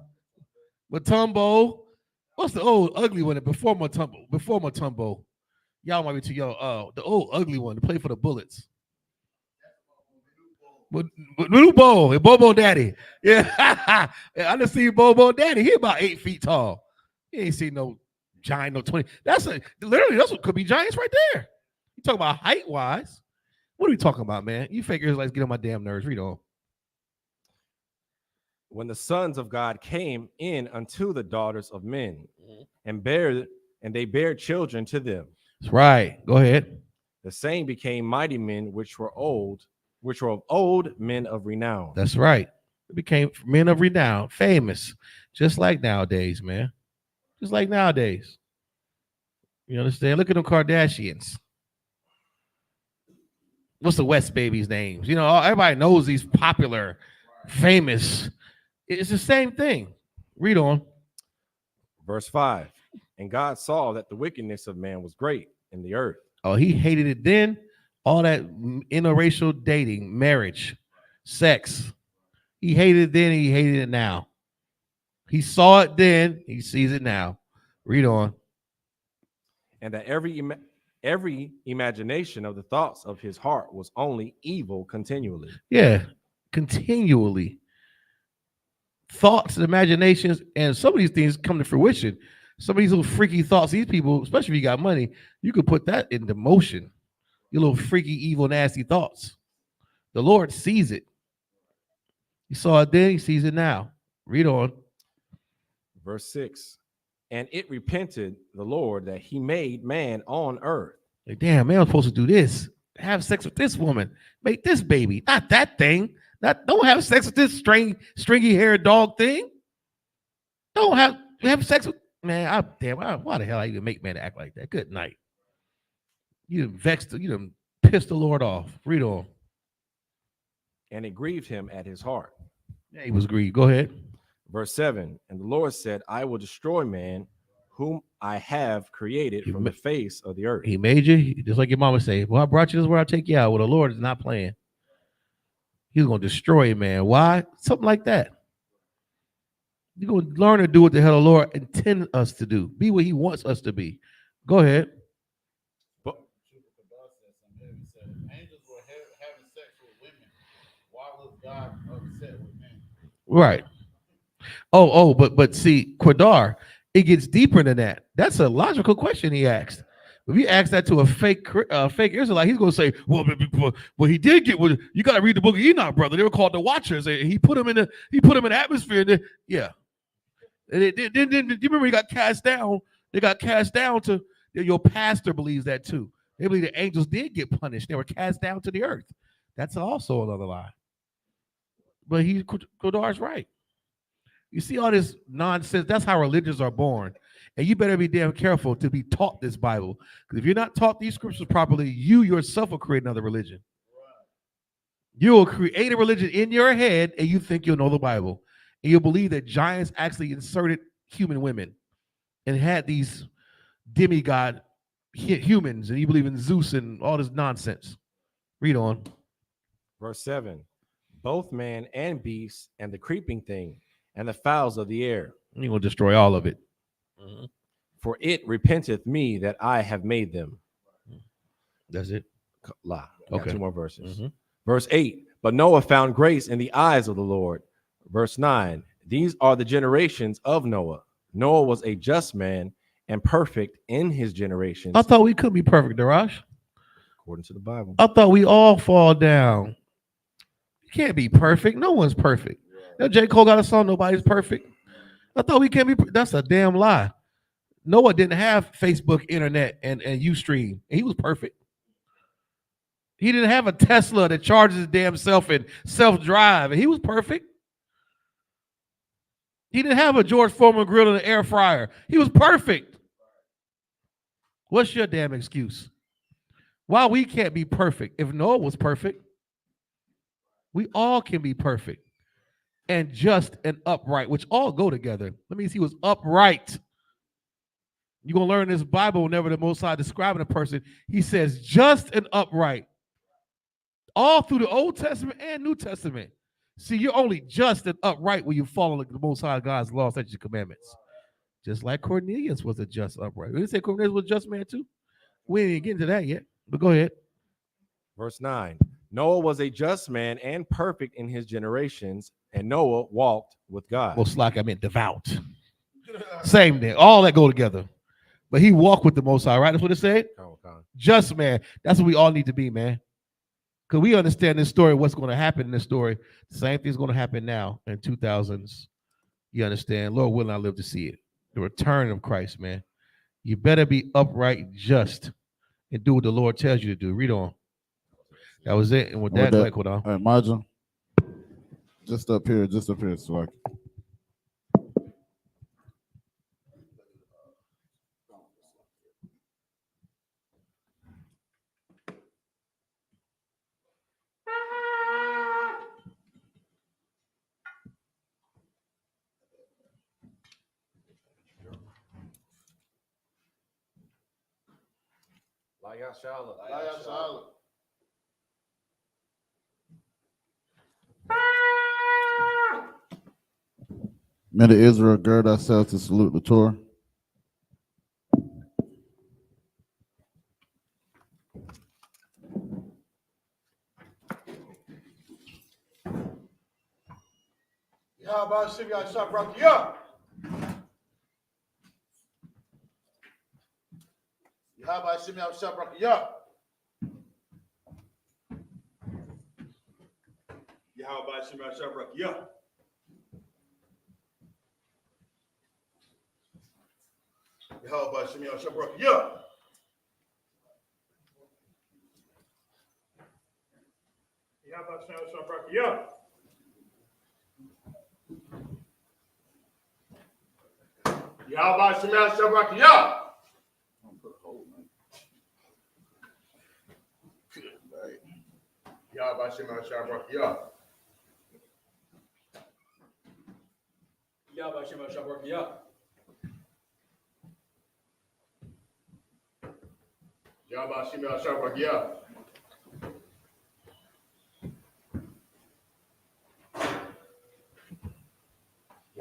What's the old ugly one before Matumbo? Y'all might be too young. The old ugly one to play for the Bullets. But Little Bo and Bobo Daddy. Yeah. I done seen Bobo Daddy. He about 8 feet tall. He ain't seen no giant, no 20. That's what could be giants right there. You talking about height wise. What are we talking about, man? You figures like get on my damn nerves. Read on. When the sons of God came in unto the daughters of men, and they bare children to them. That's right. Go ahead. The same became mighty men, which were of old men of renown. That's right. It became men of renown, famous, just like nowadays, man. Just like nowadays. You understand? Look at them Kardashians. What's the West babies' names? You know, everybody knows these popular, famous. It's the same thing. Read on. Verse 5. And God saw that the wickedness of man was great in the earth. Oh, he hated it then. All that interracial dating, marriage, sex. He hated it then, he hated it now. He saw it then, he sees it now. Read on. And that every imagination of the thoughts of his heart was only evil continually. Yeah, continually. Thoughts and imaginations, and some of these things come to fruition. Some of these little freaky thoughts, these people, especially if you got money, you could put that into motion. Your little freaky, evil, nasty thoughts. The Lord sees it. He saw it then, he sees it now. Read on. Verse 6. And it repented the Lord that he made man on earth. Like, damn, man, I'm supposed to do this. Have sex with this woman. Make this baby. Not that thing. Don't have sex with this stringy haired dog thing. Don't have sex with, man, why the hell I even make man act like that? Good night. You done pissed the Lord off. Read on. And it grieved him at his heart. Yeah, he was grieved. Go ahead. Verse 7. And the Lord said, I will destroy man whom I have created from the face of the earth. He made you, just like your mama say, well, I brought you this where I'll take you out. Well, the Lord is not playing. He's going to destroy man. Why? Something like that. You're going to learn to do what the hell the Lord intends us to do. Be what he wants us to be. Go ahead. But Angels were having sex with women. Why was God upset with men? Right. But see, Quadar, it gets deeper than that. That's a logical question he asked. If you ask that to a fake Israelite, he's going to say, well, he did get. Well, you got to read the book of Enoch, brother. They were called the Watchers, and he put them in the atmosphere. Yeah. And you remember he got cast down? They got cast down to. Your pastor believes that too. They believe the angels did get punished. They were cast down to the earth. That's also another lie. But Qadar's right. You see all this nonsense. That's how religions are born. And you better be damn careful to be taught this Bible. Because if you're not taught these scriptures properly, you yourself will create another religion. You will create a religion in your head and you think you'll know the Bible. And you'll believe that giants actually inserted human women and had these demigod humans. And you believe in Zeus and all this nonsense. Read on. Verse 7. Both man and beast and the creeping thing and the fowls of the air. You're going to destroy all of it. For it repenteth me that I have made them. That's it. lie. Got Okay. 2 more verses. Mhm. Verse 8, but Noah found grace in the eyes of the Lord. Verse 9, these are the generations of Noah. Noah was a just man and perfect in his generations, I thought we could be perfect, Darash. according to the Bible. I thought we all fall down. You can't be perfect. No one's perfect. Now, J. Cole got a song, Nobody's Perfect. I thought we can't be. That's a damn lie. Noah didn't have Facebook, internet, and Ustream. And he was perfect. He didn't have a Tesla that charges his damn self and self-drive, and he was perfect. He didn't have a George Foreman grill and an air fryer. He was perfect. What's your damn excuse? Why we can't be perfect? If Noah was perfect, we all can be perfect and just and upright, which all go together. That means he was upright. You're going to learn in this Bible whenever the Most High describing a person, he says just and upright. All through the Old Testament and New Testament. See, you're only just and upright when you follow the Most High God's laws, statutes, and commandments. Just like Cornelius was a just upright. We didn't say Cornelius was a just man too. We didn't get into that yet, but go ahead. Verse 9, Noah was a just man and perfect in his generations, and Noah walked with God. Most like I meant devout. Same thing. All that go together. But he walked with the Most High, right? That's what it said. Just man. That's what we all need to be, man. Because we understand this story, what's going to happen in this story. The same thing's going to happen now in 2000s. You understand? Lord willing, I live to see it. The return of Christ, man. You better be upright, just, and do what the Lord tells you to do. Read on. That was it. And with that, like, hold on. All right, Margin. Just up here, so I can. Men of Israel, gird ourselves to salute the Torah.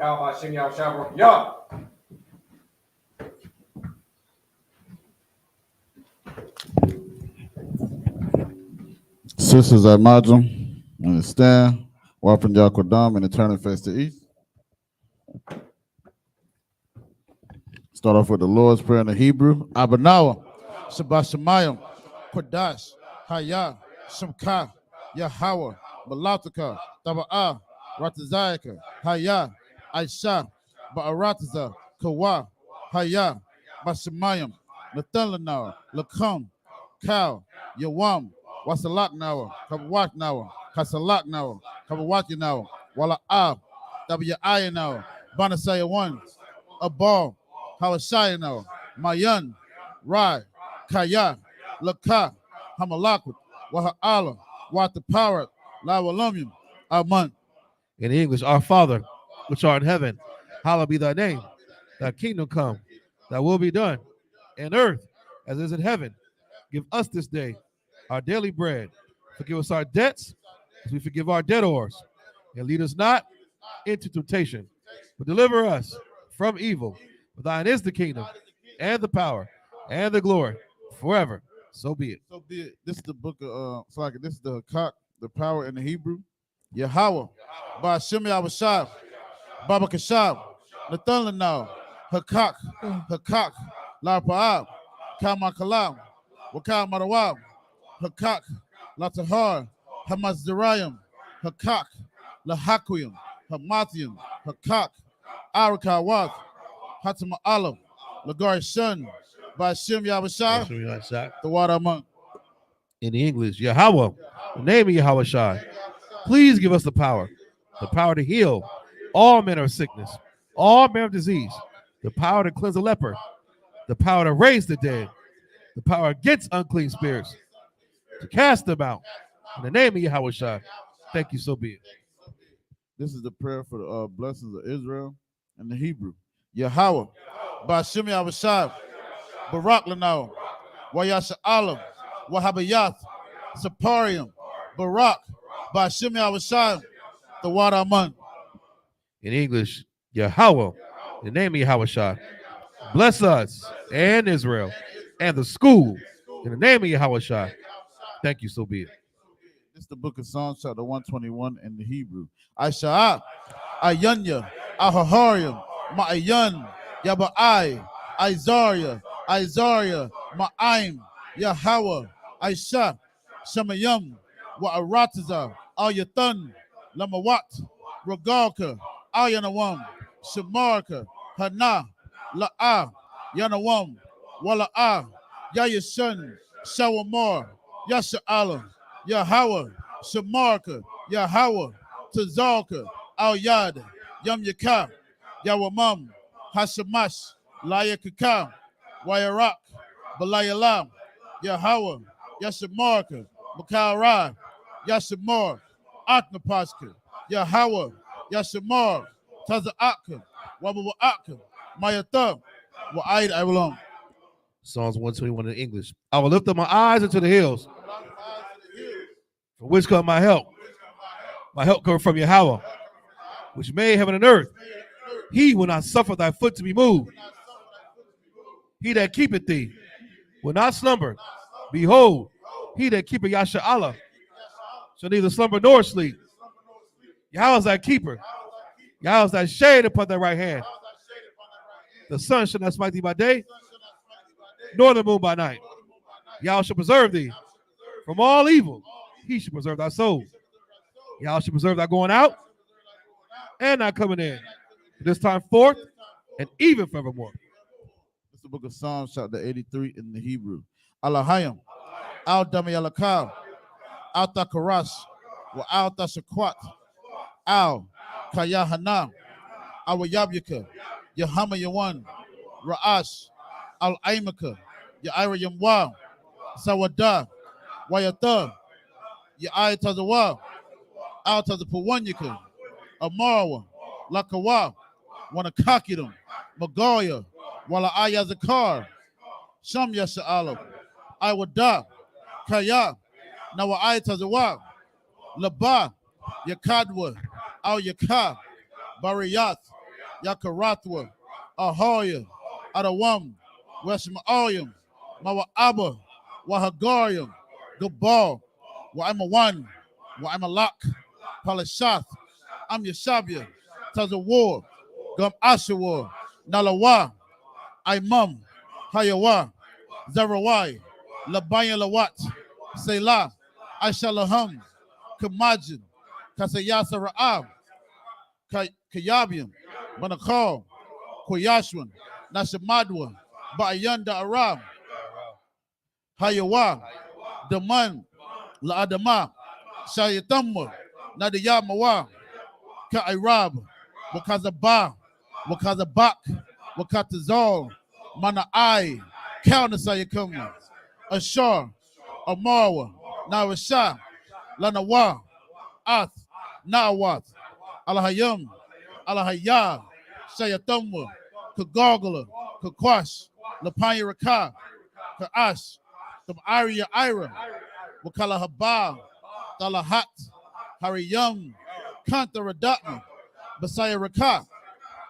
I.S.U.P.K. Sisters at Majum, understand. Wapin Yakodam and turning face to east. Start off with the Lord's Prayer in the Hebrew. Abanawa, Shabbat Kodash, I.S.U.P.K, Yahweh, Malataka, Taba'ah, Ratazayaka, Hayah, Aisha, Ba'arataza, Kawa, Hayah, Bashamayim, Nathalanawa, Lakam, Cow, Yawam, Wasalaknawa, Kabawatnawa, Kasalaknawa, Kabawatinawa, Wala'ah, W.I.N.Nawa, Banasaya 1, Abal, Hawashayanawa, Mayan, Rai, Kaya, Laka, Hamalakwat, Waha'ala, Wataparat, Lawalumyum, Aman. In English, our Father, which art in heaven, hallowed be thy name. Thy kingdom come, thy will be done, in earth as it is in heaven. Give us this day our daily bread. Forgive us our debts, as we forgive our debtors. And lead us not into temptation, but deliver us from evil. For thine is the kingdom, and the power, and the glory, forever. So be it. So this is the book of this is the Hakak, the power in the Hebrew. Yahweh, by Shemi Awashab, Baba Kashab, Nathan Lanao, Hakak, Hakak, La Pa'ab, Kama Kalam, Wakal Marawab, Hakak, La Tahar, Hamas Zerayim, Hakak, La Hakwim, Hamathium, Hakak, Arakawat, Hatama Alam, Lagar Shun, by Shem Yabashab, the water among. In the English, Yahweh, the name of Yahweh Shai. Please give us the power to heal all manner of sickness, all manner of disease, the power to cleanse a leper, the power to raise the dead, the power against unclean spirits, to cast them out. In the name of Yahweh Shai. Thank you, so be it. This is the prayer for the blessings of Israel and the Hebrew. Yahweh, Bashim Yahweh, Barak Lanao, Wayasha Alam, Wahabayath, Saparium, Barak, Bashim Yahweh, the water among. In English, Yahweh, the name of Yahweh Shai. Bless us and Israel and the school in the name of Yahweh Shai. Thank you, so be it. This is the book of Psalms, chapter 121 in the Hebrew. I.S.U.P.K, Ayanya, Ahaharium, Ma'ayan, Yaba'ai, Izaria, Ma'aim, Yahweh, I.S.U.P.K, Shemayim, Wa'arataza, Ayathan, Lamawat, Ragalka, Ayanawam, Shamarka, Hana, La'a, Yanawam, Wala'a, Yayashan, Shawamar, Yasha Allah, Yahweh, Shamarka, Yahweh, Tazalka, Al Yad, Yam Yakam, Yawamam, Hashamash, Laya Kakam, Wayarak, Balayalam, Yahweh, Yashamarka, Makara, Yashamar, Aknapaska, Yahweh, Yashamar, Taza'aka, Wabawa'aka, Mayatham, Wa'aid Awalam. Psalms 121 in English. I will lift up my eyes into the hills. From which comes my help? My help comes from Yahweh, which made heaven and earth. He will not suffer thy foot to be moved. He that keepeth thee will not slumber. Behold, he that keepeth Yasha Allah shall neither slumber nor sleep. Yahweh is thy keeper. Yahweh is thy shade upon thy right hand. The sun shall not smite thee by day, nor the moon by night. Yahweh shall preserve thee from all evil. He shall preserve thy soul. Yahweh shall preserve thy going out and thy coming in. This time forth and even forevermore. This is the book of Psalms, chapter 83 in the Hebrew. Alahayim, Al Dami Alakal, Al Takaras, Wa Al Tashakwat, Al Kayahana, Al Yabyaka, Yahama Yawan, Ra'ash, Al Aimaka, Yaira Yamwa, Sawada, Wayata, Yai Tazawa, Al Tazapawanyaka, Amarawa, Lakawa, Wanakakidum, Magoya, Wala Ayazakar, Sham Yasha Alam, Iwada, Kaya, Nawa Ayatazawa, Laba, Yakadwa, Al Yaka, Bariyat, Yakaratwa, Ahoya, Adawam, Westmaoyam, Mawa Abba, Wahagarium, Gabal, Waimawan, Waimalak, Palashath, Am Yashabia, Tazawar, Gum Ashawar, Nalawa, Imam, Hayawa, Zarawai, Labayan Lawat, Selah, Aishalaham, Kamajin, Kasayasa Ra'ab, Kayabium, Manakal, Koyashwan, Nashamadwa, Ba'ayanda Arab, Hayawa, Daman, La'adama, Shayatamwa, Nadiyamawa, Ka'irab, Wakazaba, Wakazabak, Wakatazal, Mana'ai, Kaunasayakama, Ashar, Amarwa, Narasha, Lanawa, Ath, Nawat, Alahayam, Alahaya, Shayatamwa, Kagogala, Kakwash, Lapanya Raka, Kaash, Tamaria Ira, Wakalahabah, Talahat, Hariyam, Kantaradatma, Basaya Raka,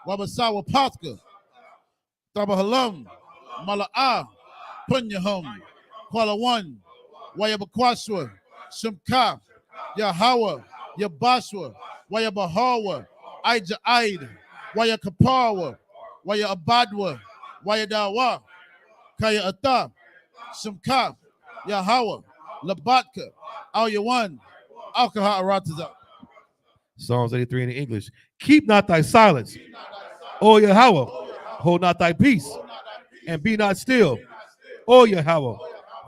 Wabasawa Patka, Tabahalam, Mala'a, Punyahum, Kuala One, Wayabakwaswa, Shumka, Yahweh, Yabashwa, Wayabahawa, Ija Aid, Wayakapawa, Wayabadwa, Wayadawa, Kaya Ata, Shumka, Yahweh, Labatka, Al Yawan, Alkaha Arataza. Psalms 83 in the English. Keep not thy silence, O Yahweh. Hold not thy peace, and be not still, O Yahweh.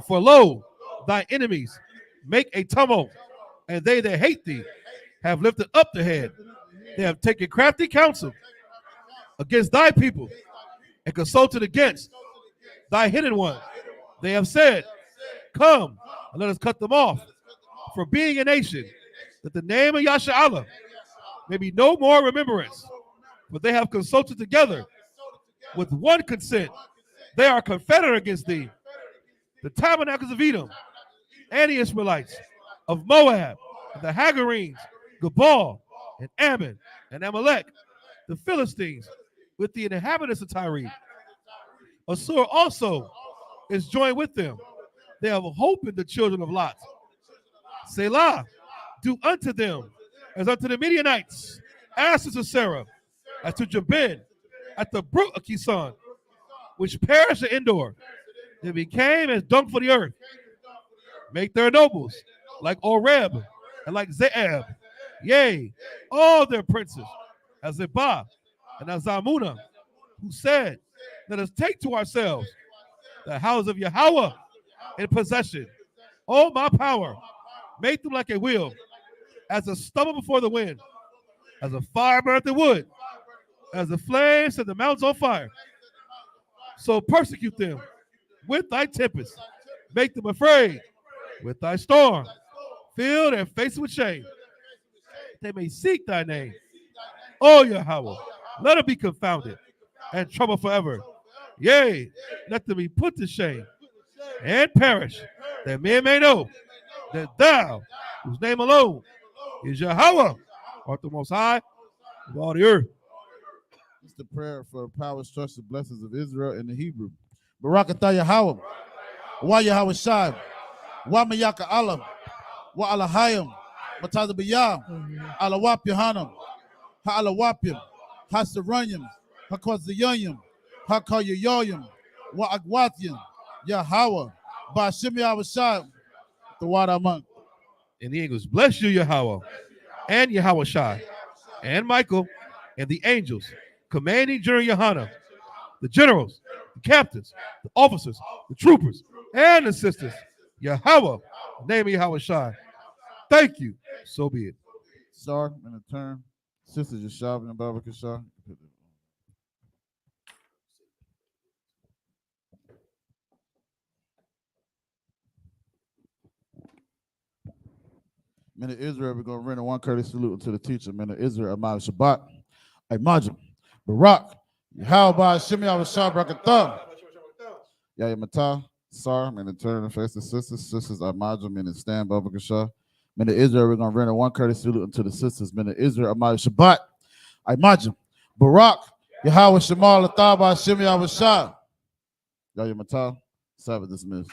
For lo, thy enemies make a tumult, and they that hate thee have lifted up the head. They have taken crafty counsel against thy people, and consulted against thy hidden ones. They have said, come, and let us cut them off, for being a nation, that the name of Yasha may be no more remembrance. But they have consulted together with one consent. They are confederate against thee. The tabernacles of Edom, and the Ishmaelites, of Moab, and the Hagarenes, Gabal, and Ammon, and Amalek, the Philistines, with the inhabitants of Tyre. Assur also is joined with them. They have hope in the children of Lot. Selah, do unto them as unto the Midianites, as to Sisera, as to Jabin, at the brook of Kison, which perished at Endor. They became as dung for the earth. Make their nobles like Oreb and like Zeeb. Yea, all their princes, as Zebah and as Zalmunna, who said, let us take to ourselves the house of Yahweh in possession. Oh, my power, make them like a wheel, as a stubble before the wind, as a fire burneth the wood, as the flames set the mountains on fire. So persecute them with thy tempest, make them afraid with thy storm, fill their faces with shame. They may seek thy name, O Yahweh, let them be confounded and troubled forever. Yea, let them be put to shame and perish, that men may know that thou, whose name alone is Yahweh, art the most high of all the earth. It's the prayer for power, trust, and blessings of Israel in the Hebrew. Barakatah Yahweh, Wa Yahweh Shai, Wa Mayaka Alam, Wa Alahayim, Matazabiyah, Alawap Yohanam, Ha Alawapim, Ha Saranyim, Ha Kwazayayim, Ha Kayayoyim, Wa Agwatyim, Yahweh, Bashim Yahweh Shai, the Wadaman. In the English, bless you, Yahweh, and Yahweh Shai, and Michael, and the angels, commanding during Yohanan, the generals, the captains, the officers, the troopers, and the sisters. Yahweh, name of Yahweh Shai. Thank you. So be it. Sar, in a turn. Sisters Yashav and Baba Kashah. Men of Israel, we're going to render one courteous salute to the teacher. Men of Israel, Amad Shabbat, Imajim, Barak, Yahweh, Shimi Awashah, Brakatah, Yaya Matah, Sar, men in turn, face the sisters, Imajim, men in stand, Baba Kashah. Men of Israel, we're going to render one courteous salute to the sisters. Men of Israel, Amad Shabbat, Imajim, Barak, Yahweh, Shemal, Lataba, Shimi Awashah, Yaya Matah, Sabbath dismissed.